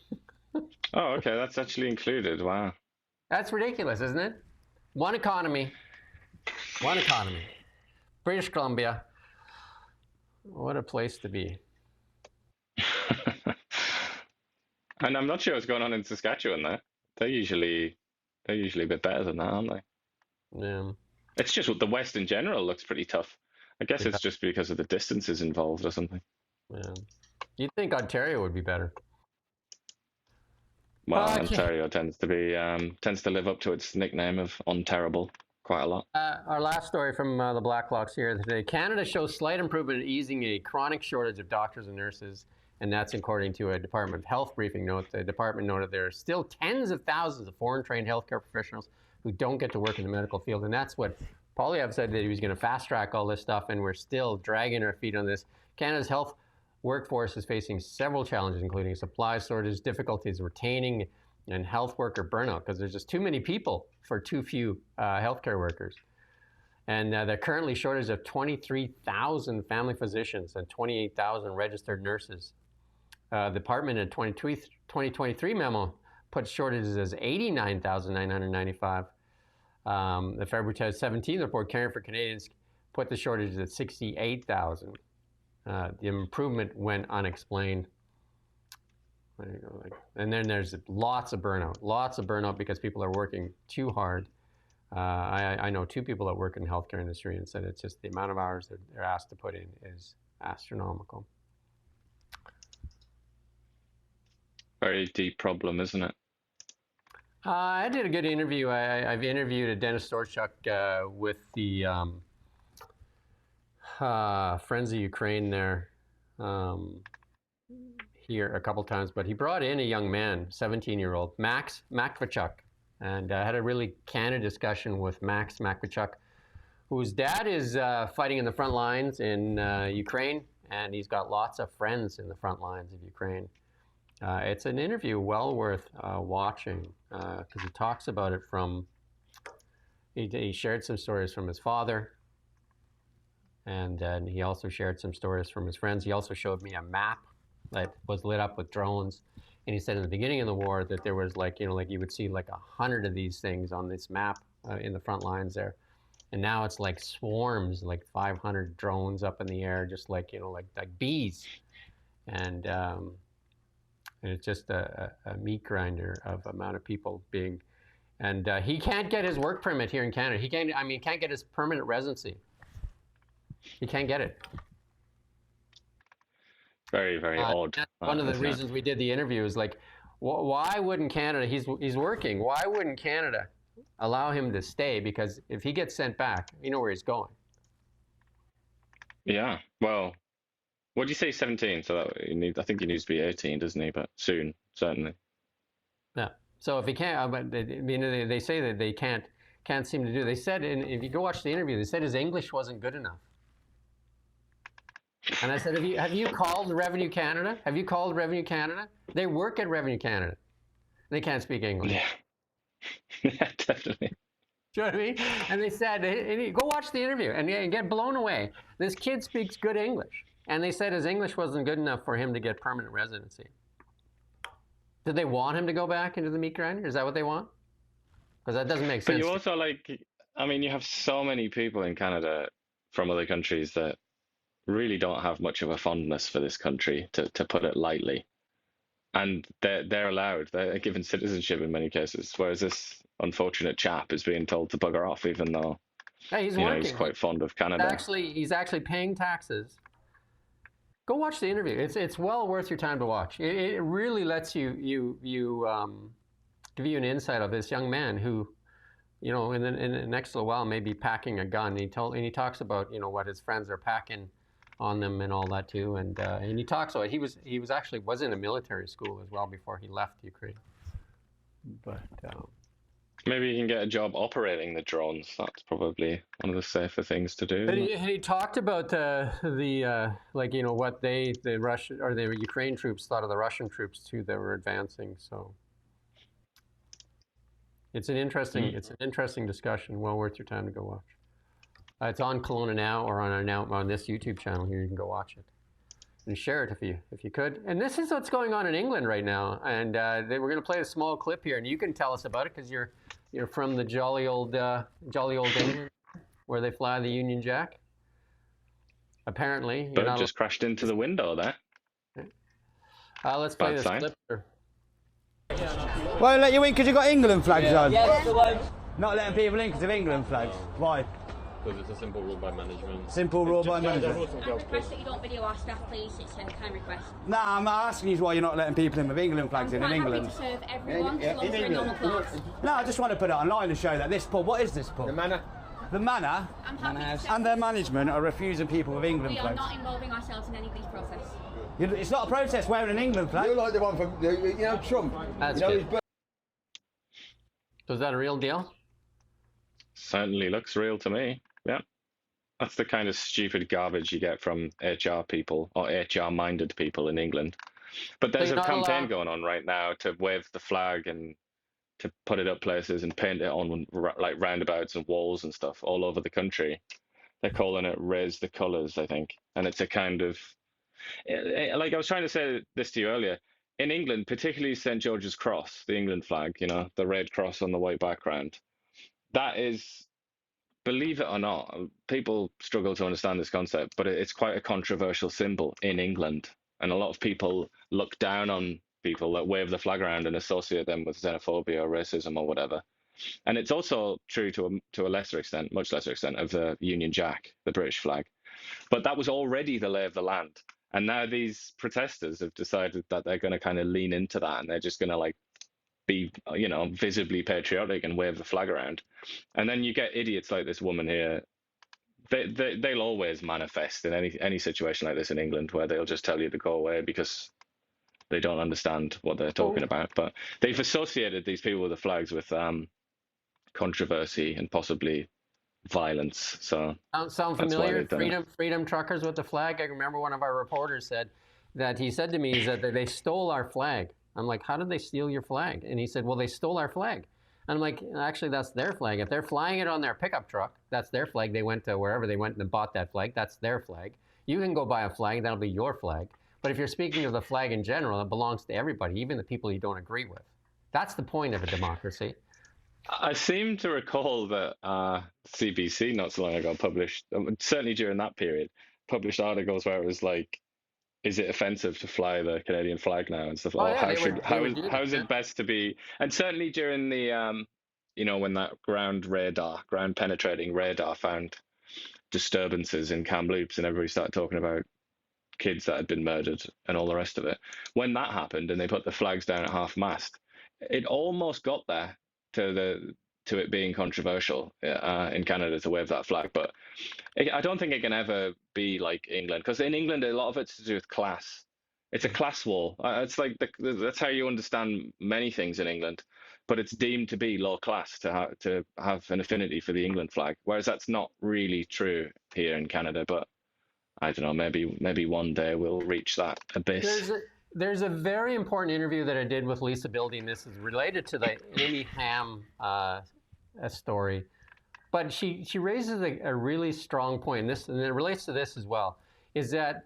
Oh, okay, that's actually included. Wow. That's ridiculous, isn't it? One economy. British Columbia. What a place to be. And I'm not sure what's going on in Saskatchewan there. They're usually a bit better than that, aren't they? Yeah. It's just the West in general looks pretty tough. I guess it's just because of the distances involved or something. Yeah. You'd think Ontario would be better. Well, Ontario tends to live up to its nickname of unterrible quite a lot. Our last story from the Blacklocks here today. Canada shows slight improvement in easing a chronic shortage of doctors and nurses, and that's according to a Department of Health briefing note. The department noted there are still tens of thousands of foreign-trained healthcare professionals who don't get to work in the medical field, and that's what Poilievre said, that he was going to fast-track all this stuff, and we're still dragging our feet on this. Canada's health workforce is facing several challenges, including supply shortages, difficulties retaining, and health worker burnout, because there's just too many people for too few healthcare workers. And they're currently shortage of 23,000 family physicians and 28,000 registered nurses. The department in 2023 memo puts shortages as 89,995. The February 17th report, Caring for Canadians, put the shortage at 68,000. The improvement went unexplained. And then there's lots of burnout because people are working too hard. I know 2 people that work in the healthcare industry and said it's just the amount of hours that they're asked to put in is astronomical. Very deep problem, isn't it? I did a good interview. I've interviewed a Dennis Storchuk with the Friends of Ukraine there here a couple times, but he brought in a young man, 17-year-old, Max Makvachuk, and I had a really candid discussion with Max Makvachuk, whose dad is fighting in the front lines in Ukraine, and he's got lots of friends in the front lines of Ukraine. It's an interview well worth watching because he talks about it from, he shared some stories from his father, and then he also shared some stories from his friends. He also showed me a map that was lit up with drones. And he said in the beginning of the war that there was like you would see like 100 of these things on this map in the front lines there. And now it's like swarms, like 500 drones up in the air, just like, like bees. And it's just a meat grinder of amount of people being, and he can't get his work permit here in Canada. He can't get his permanent residency. He can't get it. Very, very odd. One of the reasons we did the interview is like, why wouldn't Canada, he's working, why wouldn't Canada allow him to stay? Because if he gets sent back, you know where he's going. Yeah, well, what do you say, 17? So that I think he needs to be 18, doesn't he? But soon, certainly. Yeah. So if he can't, but they say that they can't seem to do. They said, if you go watch the interview, they said his English wasn't good enough. And I said, have you called Revenue Canada? Have you called Revenue Canada? They work at Revenue Canada. They can't speak English. Yeah. Yeah, definitely. Do you know what I mean? And they said, go watch the interview and get blown away. This kid speaks good English. And they said his English wasn't good enough for him to get permanent residency. Did they want him to go back into the meat grinder? Is that what they want? Because that doesn't make sense. But you also you have so many people in Canada from other countries that really don't have much of a fondness for this country, to put it lightly. And they're allowed, they're given citizenship in many cases, whereas this unfortunate chap is being told to bugger off, even though he's working. He's quite fond of Canada. He's actually paying taxes. Go watch the interview. It's well worth your time to watch. It really lets you give you an insight of this young man who, in the next little while may be packing a gun. He talks about what his friends are packing on them and all that too, and he talks about he was in a military school as well before he left Ukraine. But maybe you can get a job operating the drones. That's probably one of the safer things to do. But he talked about what the Russian or the Ukraine troops thought of the Russian troops too that were advancing. So it's an interesting discussion. Well worth your time to go watch. It's on Kelowna Now or on this YouTube channel here. You can go watch it and share it if you could. And this is what's going on in England right now. And we're going to play a small clip here, and you can tell us about it because you're from the jolly old England where they fly the Union Jack. Apparently, Bird just crashed into the window there. Let's play this clip. Won't let you in because you've got England flags on. Yes, not letting people in because of England flags. Why? Because it's a simple rule by management. Simple rule by management. Can I request that you don't video our staff, please? It's a kind request. Nah, I'm asking you why you're not letting people in with England flags in England. I'm happy to serve everyone as long as they're in normal clothes. No, I just want to put it online and show that this pub, what is this pub? The Manor. The Manor and their management are refusing people with England flags. We are not involving ourselves in any of these process. It's not a protest wearing an England flag. You're like the one from, Trump. That's good. So is that a real deal? Certainly looks real to me. Yeah. That's the kind of stupid garbage you get from HR people or HR-minded people in England. But there's a campaign going on right now to wave the flag and to put it up places and paint it on like roundabouts and walls and stuff all over the country. They're calling it Raise the Colours, I think. And it's a kind of, like I was trying to say this to you earlier, in England, particularly St. George's Cross, the England flag, the red cross on the white background, that is, believe it or not, people struggle to understand this concept, but it's quite a controversial symbol in England. And a lot of people look down on people that wave the flag around and associate them with xenophobia or racism or whatever. And it's also true to a lesser extent, much lesser extent, of the Union Jack, the British flag. But that was already the lay of the land. And now these protesters have decided that they're going to kind of lean into that, and they're just going to like be, visibly patriotic and wave the flag around. And then you get idiots like this woman here. They'll always manifest in any situation like this in England, where they'll just tell you to go away because they don't understand what they're talking about. But they've associated these people with the flags with controversy and possibly violence. So sound familiar? Freedom truckers with the flag. I remember one of our reporters said that he said to me is that they stole our flag. I'm like, how did they steal your flag? And he said, well, they stole our flag. And I'm like, actually, that's their flag. If they're flying it on their pickup truck, that's their flag. They went to wherever they went and bought that flag. That's their flag. You can go buy a flag. That'll be your flag. But if you're speaking of the flag in general, it belongs to everybody, even the people you don't agree with. That's the point of a democracy. I seem to recall that CBC not so long ago published, certainly during that period, published articles where it was like, is it offensive to fly the Canadian flag now and stuff? How is it best to be? And certainly during the, when that ground penetrating radar found disturbances in Kamloops and everybody started talking about kids that had been murdered and all the rest of it. When that happened and they put the flags down at half mast, it almost got there to it being controversial in Canada to wave that flag. But I don't think it can ever be like England, because in England, a lot of it's to do with class. It's a class war. It's like that's how you understand many things in England. But it's deemed to be low class to have an affinity for the England flag, whereas that's not really true here in Canada. But I don't know, maybe one day we'll reach that abyss. There's a very important interview that I did with Lisa Bildy, and this is related to the Amy Ham story. But she raises a really strong point, and it relates to this as well, is that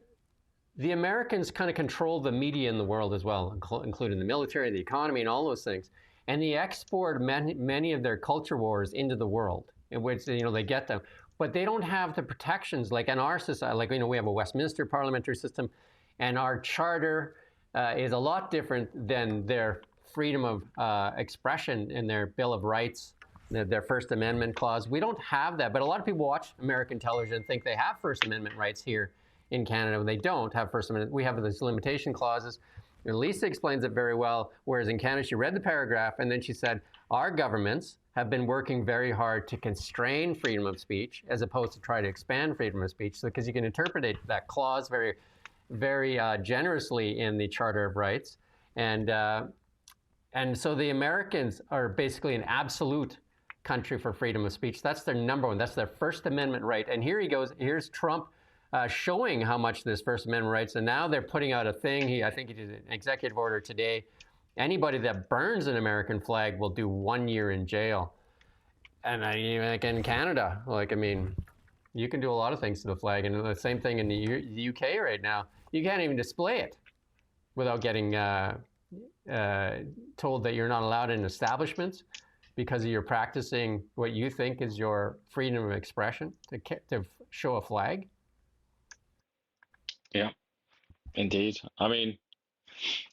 the Americans kind of control the media in the world as well, including the military, the economy, and all those things. And they export many of their culture wars into the world, in which they get them. But they don't have the protections like in our society. Like we have a Westminster parliamentary system, and our charter is a lot different than their freedom of expression in their Bill of Rights, their First Amendment clause. We don't have that, but a lot of people watch American television and think they have First Amendment rights here in Canada. They don't have First Amendment. We have these limitation clauses. And Lisa explains it very well, whereas in Canada, she read the paragraph, and then she said, our governments have been working very hard to constrain freedom of speech as opposed to try to expand freedom of speech, because you can interpret that clause very very generously in the Charter of Rights. And so the Americans are basically an absolute country for freedom of speech. That's their number one. That's their First Amendment right. And here he goes. Here's Trump showing how much this First Amendment rights. And now they're putting out a thing. I think he did an executive order today. Anybody that burns an American flag will do 1 year in jail. And like in Canada, you can do a lot of things to the flag. And the same thing in the UK right now. You can't even display it without getting told that you're not allowed in establishments because you're practicing what you think is your freedom of expression to show a flag. Yeah, indeed. I mean,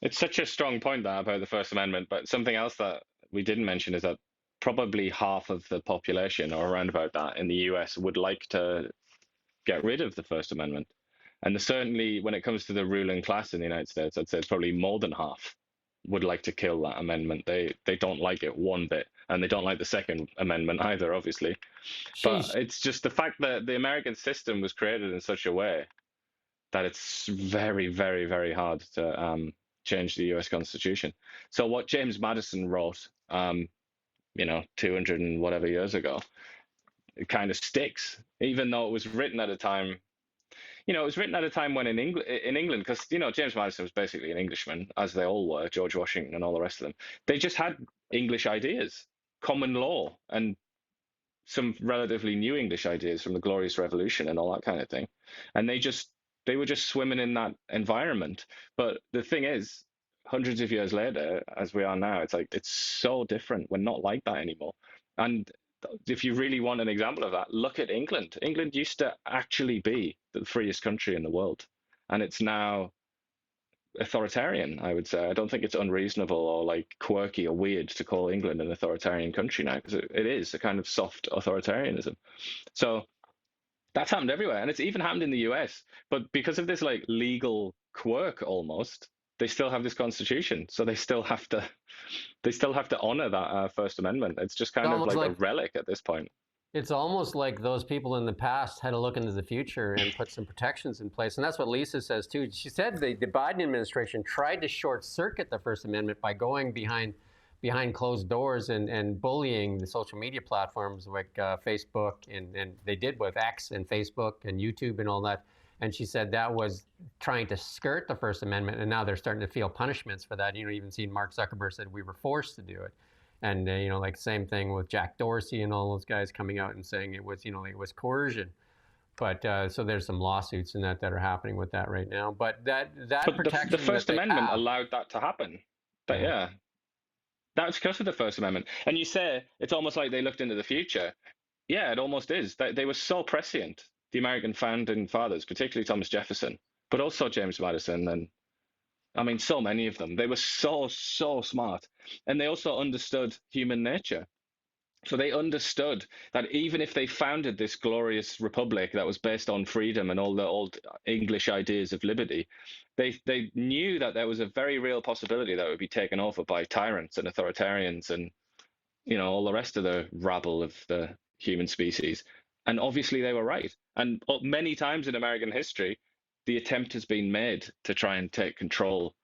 it's such a strong point that about the First Amendment, but something else that we didn't mention is that probably half of the population, or around about that, in the US would like to get rid of the First Amendment. And certainly when it comes to the ruling class in the United States, I'd say it's probably more than half would like to kill that amendment. They don't like it one bit, and they don't like the Second Amendment either, obviously. But it's just the fact that the American system was created in such a way that it's very, very, very hard to change the US Constitution. So what James Madison wrote, 200 and whatever years ago, it kind of sticks, even though it was written at a time. It was written at a time when in England, because James Madison was basically an Englishman, as they all were, George Washington and all the rest of them. They just had English ideas, common law, and some relatively new English ideas from the Glorious Revolution and all that kind of thing. And they were just swimming in that environment. But the thing is, hundreds of years later, as we are now, it's so different. We're not like that anymore. And if you really want an example of that, look at England. England used to actually be the freest country in the world, and it's now authoritarian, I would say. I don't think it's unreasonable or like quirky or weird to call England an authoritarian country now, because it is a kind of soft authoritarianism. So that's happened everywhere, and it's even happened in the US. But because of this like legal quirk almost, they still have this constitution, so they still have to honor that First Amendment. It's just kind of like a relic at this point. It's almost like those people in the past had to look into the future and put some protections in place. And that's what Lisa says, too. She said the Biden administration tried to short-circuit the First Amendment by going behind closed doors and bullying the social media platforms like Facebook, and they did with X and Facebook and YouTube and all that. And she said that was trying to skirt the First Amendment, and now they're starting to feel punishments for that. Even seen Mark Zuckerberg said we were forced to do it. And, like same thing with Jack Dorsey and all those guys coming out and saying it was, it was coercion. But so there's some lawsuits and that are happening with that right now. But that protection. The First Amendment allowed that to happen. But yeah, that's because of the First Amendment. And you say it's almost like they looked into the future. Yeah, it almost is. They were so prescient, the American founding fathers, particularly Thomas Jefferson, but also James Madison and so many of them. They were so smart. And they also understood human nature. So they understood that even if they founded this glorious republic that was based on freedom and all the old English ideas of liberty, they knew that there was a very real possibility that it would be taken over by tyrants and authoritarians and, all the rest of the rabble of the human species. And obviously they were right. And many times in American history, the attempt has been made to try and take control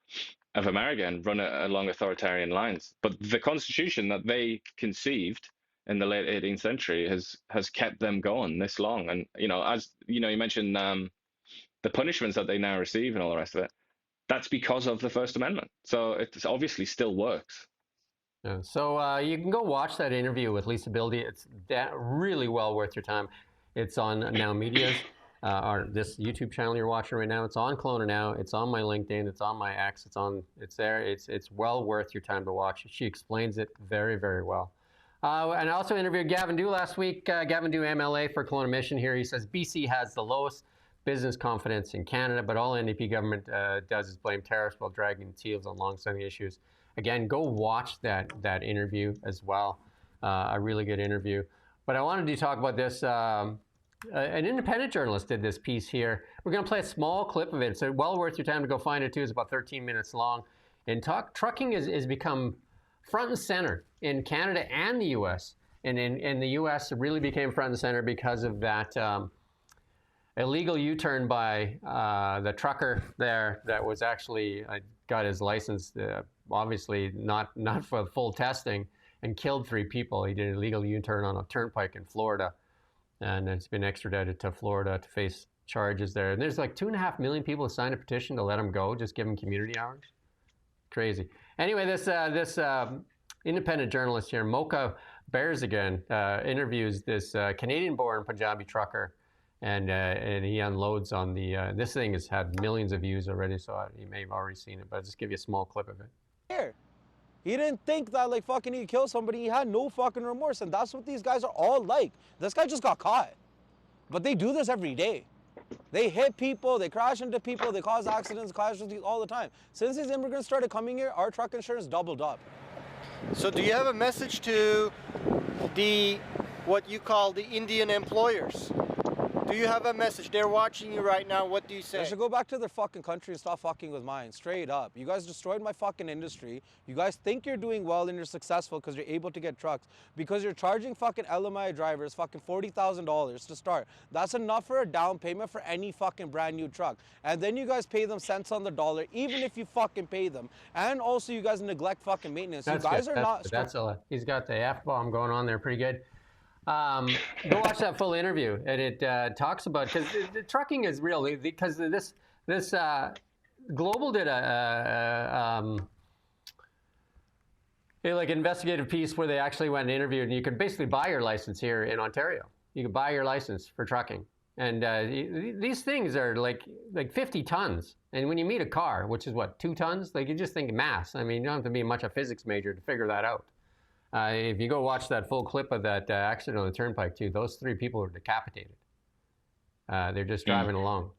of America and run it along authoritarian lines. But the Constitution that they conceived in the late 18th century has kept them going this long. And, as you mentioned the punishments that they now receive and all the rest of it, that's because of the First Amendment. So it obviously still works. Yeah. So you can go watch that interview with Lisa Bildy. It's really well worth your time. It's on Now Media's. Or this YouTube channel you're watching right now. It's on Kelowna Now. It's on my LinkedIn. It's on my X. It's there. It's well worth your time to watch. She explains it very, very well. And I also interviewed Gavin Dew last week. Gavin Dew, MLA for Kelowna Mission here. He says BC has the lowest business confidence in Canada, but all NDP government does is blame tariffs while dragging its heels on long-standing issues. Again, go watch that interview as well. A really good interview. But I wanted to talk about this. An independent journalist did this piece here. We're going to play a small clip of it. It's well worth your time to go find it, too. It's about 13 minutes long. And trucking has become front and center in Canada and the U.S. And in the U.S., it really became front and center because of that illegal U-turn by the trucker there that was actually got his license, obviously not for full testing, and killed 3 people. He did an illegal U-turn on a turnpike in Florida. And it's been extradited to Florida to face charges there. And there's like 2.5 million people who signed a petition to let him go, just give him community hours. Crazy. Anyway, this independent journalist here, Mocha Bearsigan, interviews this Canadian-born Punjabi trucker, and he unloads on the. This thing has had millions of views already, so you may have already seen it. But I'll just give you a small clip of it. Here. He didn't think that like fucking he killed somebody. He had no fucking remorse, and that's what these guys are all like. This guy just got caught. But they do this every day. They hit people, they crash into people, they cause accidents, casualties all the time. Since these immigrants started coming here, our truck insurance doubled up. So do you have a message to what you call the Indian employers? Do you have a message? They're watching you right now. What do you say? They should go back to their fucking country and stop fucking with mine. Straight up. You guys destroyed my fucking industry. You guys think you're doing well and you're successful because you're able to get trucks. Because you're charging fucking LMI drivers fucking $40,000 to start. That's enough for a down payment for any fucking brand new truck. And then you guys pay them cents on the dollar, even if you fucking pay them. And also you guys neglect fucking maintenance. That's you guys good. are not... That's he's got the F-bomb going on there pretty good. Go watch that full interview, and it talks about, because the trucking is real, because this Global did a investigative piece where they actually went and interviewed, and you could basically buy your license here in Ontario. You could buy your license for trucking, and these things are like 50 tons. And when you meet a car, which is what, 2 tons, like you just think mass. I mean, you don't have to be much a physics major to figure that out. If you go watch that full clip of that accident on the turnpike too, those 3 people were decapitated. They're just driving along,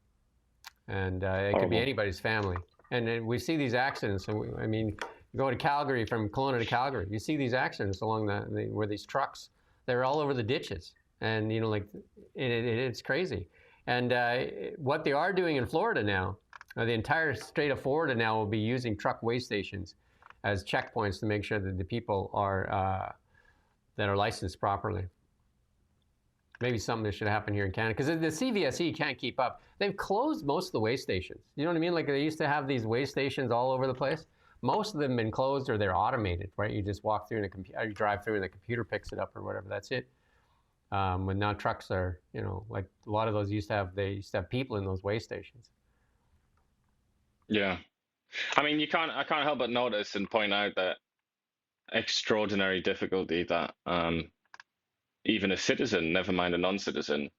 and it could be anybody's family. And we see these accidents. And I mean, you go to Calgary, from Kelowna to Calgary, you see these accidents along where these trucks, they're all over the ditches, and you know, like it's crazy. And what they are doing in Florida now, the entire state of Florida now will be using truck weigh stations as checkpoints to make sure that the people are that are licensed properly. Maybe something that should happen here in Canada, because the CVSE can't keep up. They've closed most of the weigh stations. You know what I mean? Like they used to have these weigh stations all over the place. Most of them have been closed, or they're automated, right? You just walk through and you drive through and the computer picks it up or whatever. That's it. But now trucks are, you know, like a lot of those used to have people in those weigh stations. Yeah. I mean, I can't help but notice and point out that extraordinary difficulty that even a citizen, never mind a non-citizen,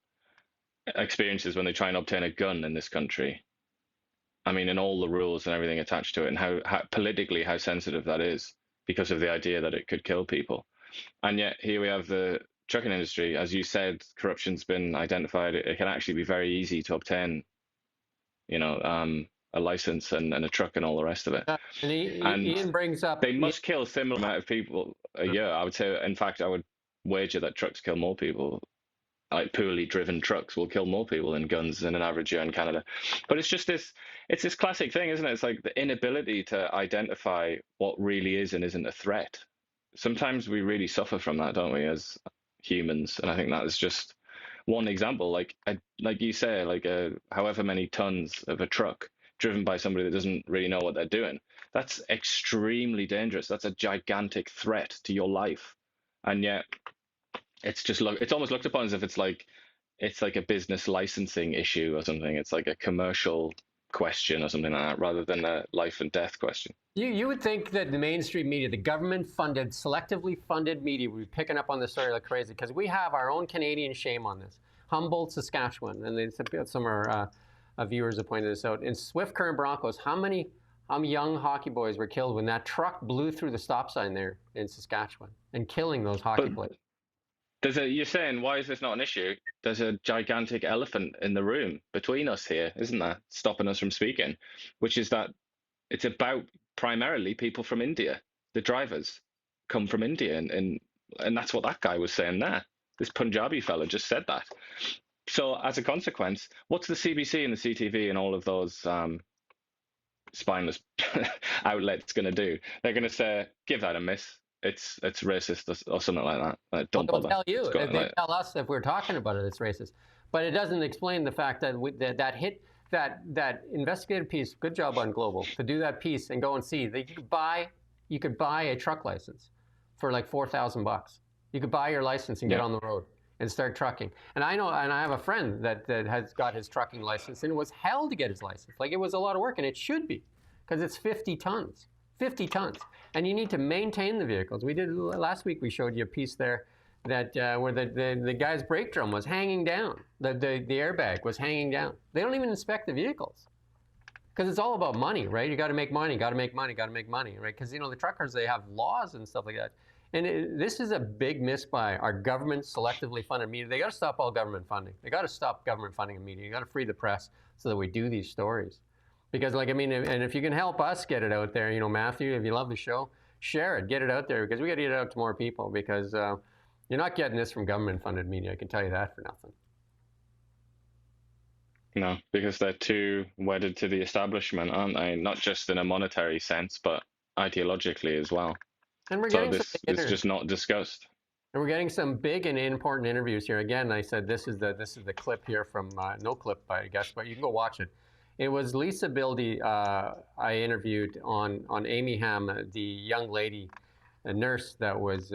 experiences when they try and obtain a gun in this country. I mean, and all the rules and everything attached to it, and how politically how sensitive that is because of the idea that it could kill people. And yet here we have the trucking industry. As you said, corruption's been identified. It can actually be very easy to obtain, you know, a license and a truck and all the rest of it. And Ian brings up... They must kill a similar amount of people a year. I would say, in fact, I would wager that trucks kill more people. Like poorly driven trucks will kill more people than guns in an average year in Canada. But it's just it's this classic thing, isn't it? It's like the inability to identify what really is and isn't a threat. Sometimes we really suffer from that, don't we, as humans? And I think that is just one example. Like you say, like however many tons of a truck driven by somebody that doesn't really know what they're doing. That's extremely dangerous. That's a gigantic threat to your life. And yet it's almost looked upon as if it's like a business licensing issue or something. It's like a commercial question or something like that, rather than a life and death question. You would think that the mainstream media, the government-funded, selectively funded media, would be picking up on this story like crazy, because we have our own Canadian shame on this. Humboldt, Saskatchewan, and some of our viewers have pointed this out. In Swift Current Broncos, how many young hockey boys were killed when that truck blew through the stop sign there in Saskatchewan and killing those hockey players? You're saying, why is this not an issue? There's a gigantic elephant in the room between us here, isn't there? Stopping us from speaking, which is that it's about primarily people from India. The drivers come from India, and that's what that guy was saying there. This Punjabi fella just said that. So as a consequence, what's the CBC and the CTV and all of those spineless outlets going to do? They're going to say, give that a miss. It's racist or something like that. Don't bother. They'll tell you. They tell us if we're talking about it, it's racist. But it doesn't explain the fact that that investigative piece. Good job on Global to do that piece and go and see that you could buy a truck license for like $4,000. You could buy your license and get on the road and start trucking. And I know, and I have a friend that has got his trucking license, and it was hell to get his license. Like, it was a lot of work, and it should be, because it's 50 tons. 50 tons. And you need to maintain the vehicles. We did last week, we showed you a piece there that where the guy's brake drum was hanging down. The airbag was hanging down. They don't even inspect the vehicles, because it's all about money, right? You got to make money, got to make money, got to make money, right? Because, you know, the truckers, they have laws and stuff like that. And this is a big miss by our government selectively funded media. They got to stop all government funding. They got to stop government funding of media. You got to free the press so that we do these stories. Because, like, I mean, and if you can help us get it out there, you know, Matthew, if you love the show, share it, get it out there, because we got to get it out to more people, because you're not getting this from government-funded media. I can tell you that for nothing. No, because they're too wedded to the establishment, aren't they? Not just in a monetary sense, but ideologically as well. And we're so getting it's just not discussed. And we're getting some big and important interviews here. Again, I said this is the clip here from no clip, I guess, but you can go watch it. It was Lisa Bildy I interviewed on Amy Ham, the young lady, a nurse that was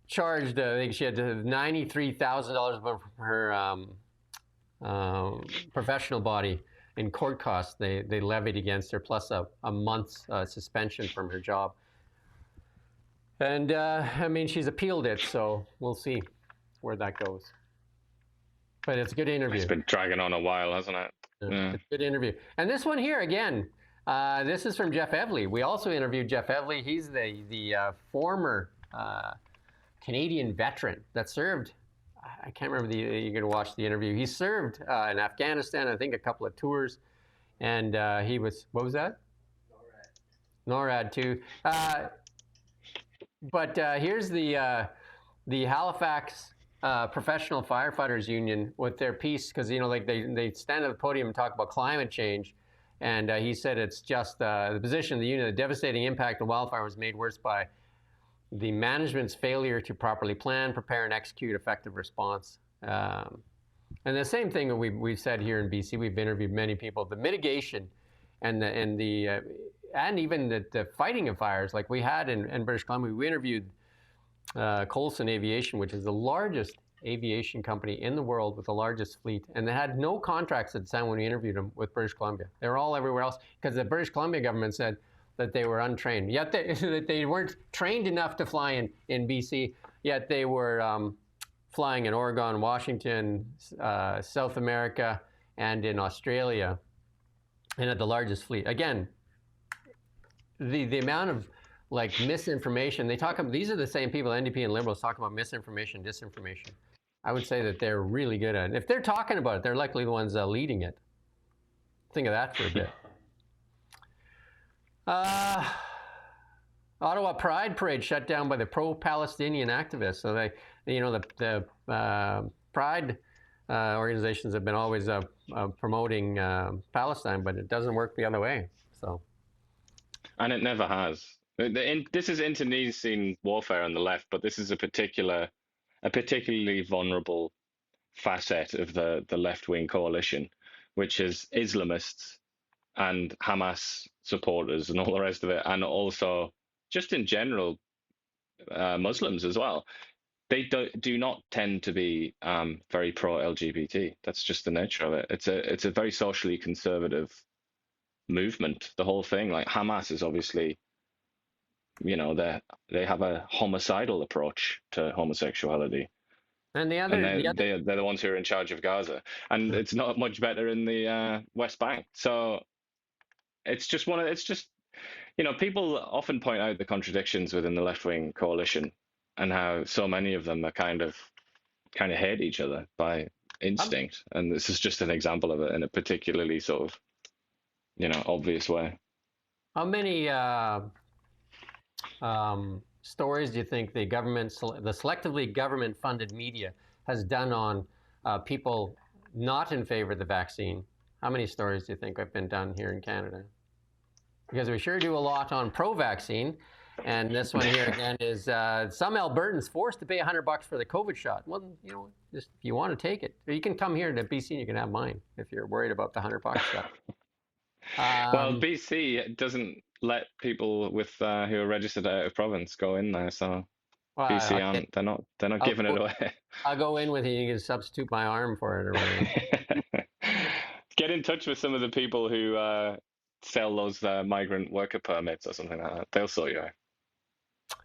charged. I think she had $93,000 from her professional body in court costs. They levied against her, plus a month's suspension from her job. And I mean, she's appealed it, so we'll see where that goes. But it's a good interview. It's been dragging on a while, hasn't it? Yeah. It's a good interview. And this one here, again, this is from Jeff Evely. We also interviewed Jeff Evely. He's the former Canadian veteran that served. I can't remember you're going to watch the interview. He served in Afghanistan, I think a couple of tours, and he was, what was that? NORAD too. But here's the Halifax Professional Firefighters Union with their piece, because like they stand at the podium and talk about climate change, and he said it's just the position of the union. The devastating impact of wildfire was made worse by the management's failure to properly plan, prepare, and execute effective response. And the same thing that we've said here in BC. We've interviewed many people. The mitigation and even the fighting of fires, like we had in British Columbia. We interviewed Colson Aviation, which is the largest aviation company in the world with the largest fleet, and they had no contracts at the time when we interviewed them with British Columbia. They were all everywhere else because the British Columbia government said that they were untrained. Yet they weren't trained enough to fly in BC, yet they were flying in Oregon, Washington, South America, and in Australia, and had the largest fleet. Again, the amount of misinformation, these are the same people, NDP and Liberals, talk about misinformation, disinformation. I would say that they're really good at it. If they're talking about it, they're likely the ones leading it. Think of that for a bit. Ottawa Pride Parade shut down by the pro-Palestinian activists. So the Pride organizations have been always promoting Palestine, but it doesn't work the other way. So, and it never has. This is internecine warfare on the left, but this is a particularly vulnerable facet of the left-wing coalition, which is Islamists and Hamas supporters and all the rest of it, and also just in general Muslims as well. They do not tend to be very pro-LGBT. That's just the nature of it. It's a very socially conservative movement. The whole thing, like Hamas, is obviously, they have a homicidal approach to homosexuality. And they're the ones who are in charge of Gaza, and it's not much better in the West Bank. So it's just people often point out the contradictions within the left-wing coalition and how so many of them are kind of hate each other by instinct, and this is just an example of it in a particularly sort of obvious way. How many stories do you think the selectively government-funded media has done on people not in favor of the vaccine? How many stories do you think have been done here in Canada? Because we sure do a lot on pro-vaccine, and this one here again is some Albertans forced to pay $100 for the COVID shot. Well, just if you want to take it, you can come here to BC and you can have mine if you're worried about the $100 shot. Well, BC doesn't let people with who are registered out of province go in there, so BC aren't. They're not giving it away. I'll go in with you. You can substitute my arm for it or whatever. Get in touch with some of the people who sell those migrant worker permits or something like that. They'll sort you out.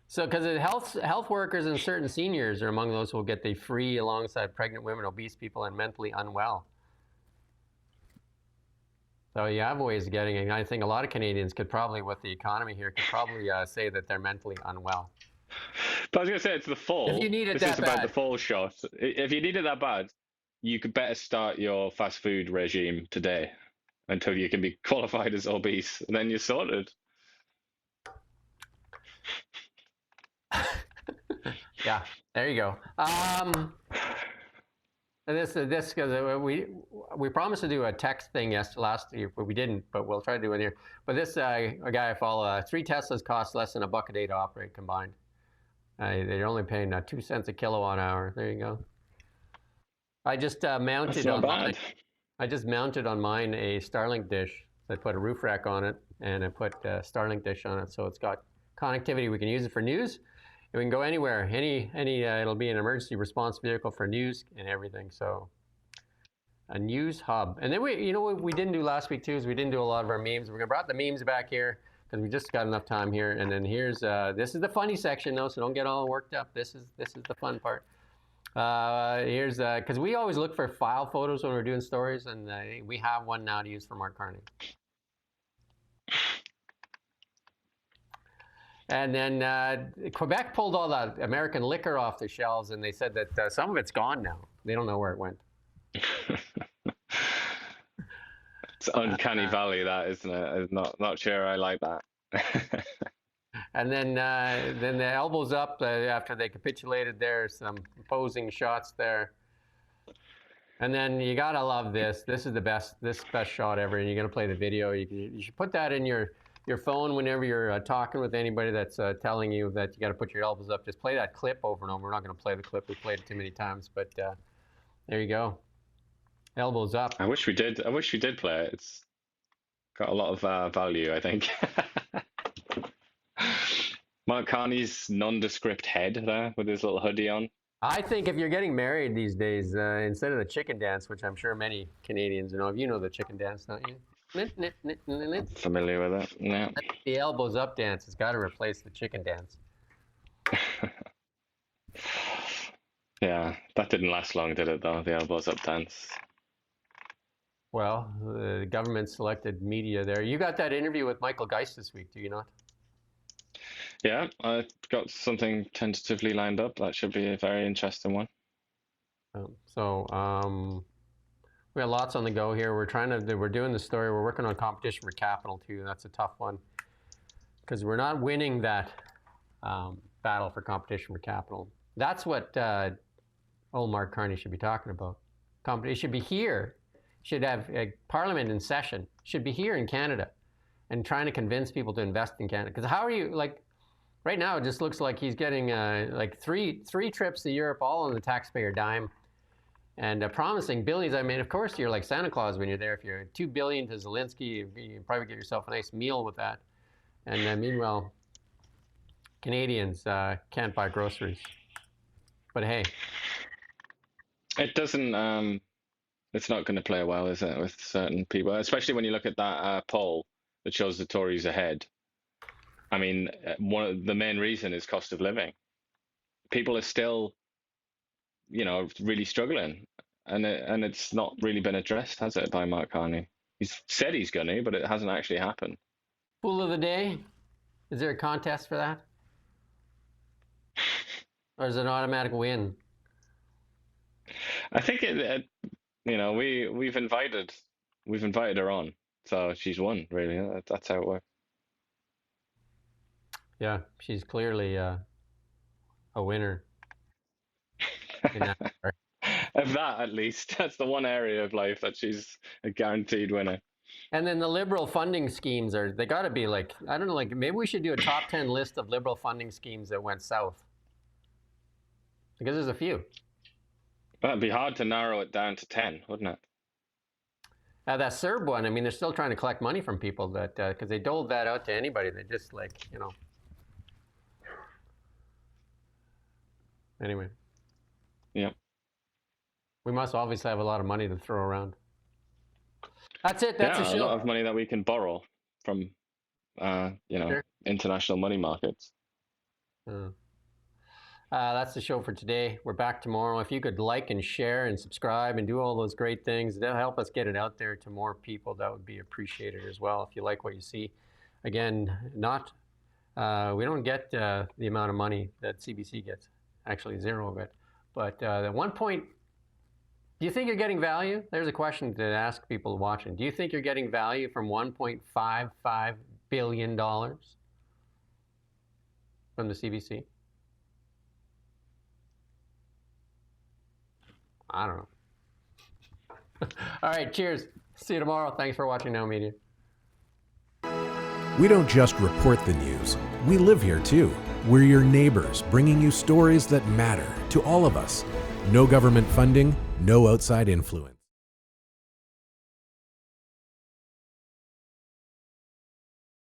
So, because health workers and certain seniors are among those who will get the free alongside pregnant women, obese people, and mentally unwell. So you have ways of getting it. And I think a lot of Canadians could probably, with the economy here, say that they're mentally unwell. But I was going to say, it's the fall. If you need it this that is about bad. the fall shot. If you need it that bad, you could better start your fast food regime today until you can be qualified as obese, and then you're sorted. Yeah, there you go. And this because we promised to do a text thing last year, but we didn't. But we'll try to do it here. But this a guy I follow, 3 Teslas cost less than $1 a day to operate combined. They're only paying 2 cents a kilowatt hour. There you go. I just mounted on mine. I just mounted on mine a Starlink dish. So I put a roof rack on it, and I put a Starlink dish on it, so it's got connectivity. We can use it for news. We can go anywhere. It'll be an emergency response vehicle for news and everything. So, a news hub. And then what we didn't do last week too is we didn't do a lot of our memes. We're gonna brought the memes back here because we just got enough time here. And then here's this is the funny section though, so don't get all worked up. This is the fun part. Here's because we always look for file photos when we're doing stories, and we have one now to use for Mark Carney. And then Quebec pulled all the American liquor off the shelves, and they said that some of it's gone now. They don't know where it went. It's uncanny valley, that, isn't it? I'm not sure I like that. And then the elbows up after they capitulated there, some imposing shots there. And then you gotta love this. This is the best shot ever, and you're gonna play the video. You should put that in your phone whenever you're talking with anybody that's telling you that you got to put your elbows up. Just play that clip over and over. We're not going to play the clip. We played it too many times, but there you go. Elbows up. I wish we did play it. It's got a lot of value, I think. Mark Carney's nondescript head there with his little hoodie on. I think if you're getting married these days, instead of the chicken dance, which I'm sure many Canadians know, you know the chicken dance, don't you? Familiar with it? Yeah. The elbows up dance has got to replace the chicken dance. Yeah, that didn't last long, did it, though, the elbows up dance? Well, the government selected media there. You got that interview with Michael Geist this week, do you not? Yeah, I've got something tentatively lined up. That should be a very interesting one. We got lots on the go here. We're doing the story. We're working on competition for capital too. That's a tough one because we're not winning that battle for competition for capital. That's what old Mark Carney should be talking about. It should be here. Should have a parliament in session. Should be here in Canada, and trying to convince people to invest in Canada. Because how are you like? Right now, it just looks like he's getting like three trips to Europe, all on the taxpayer dime. And promising billions. I mean, of course, you're like Santa Claus when you're there. If you're $2 billion to Zelensky, you can probably get yourself a nice meal with that. And meanwhile, Canadians can't buy groceries. But hey, it doesn't. It's not going to play well, is it, with certain people? Especially when you look at that poll that shows the Tories ahead. I mean, the main reason is cost of living. People are still, really struggling, and it's not really been addressed, has it, by Mark Carney? He's said he's going to, but it hasn't actually happened. Fool of the day? Is there a contest for that? Or is it an automatic win? I think we've invited her on, so she's won. Really, that's how it works. Yeah, she's clearly a winner. Of that, at least. That's the one area of life that she's a guaranteed winner. And then the liberal funding schemes they got to be like, I don't know, like maybe we should do a top 10 list of liberal funding schemes that went south. Because there's a few. Well, it'd be hard to narrow it down to 10, wouldn't it? That Serb one, I mean, they're still trying to collect money from people because they doled that out to anybody. They just Anyway. Yep. We must obviously have a lot of money to throw around. That's it. That's a show. A lot of money that we can borrow from, Sure. international money markets. That's the show for today. We're back tomorrow. If you could like and share and subscribe and do all those great things, that'll help us get it out there to more people. That would be appreciated as well. If you like what you see, again, we don't get the amount of money that CBC gets. Actually, zero of it. But at one point, do you think you're getting value? There's a question to ask people watching. Do you think you're getting value from $1.55 billion from the CBC? I don't know. All right, cheers. See you tomorrow. Thanks for watching Now Media. We don't just report the news. We live here too. We're your neighbors, bringing you stories that matter to all of us. No government funding, no outside influence.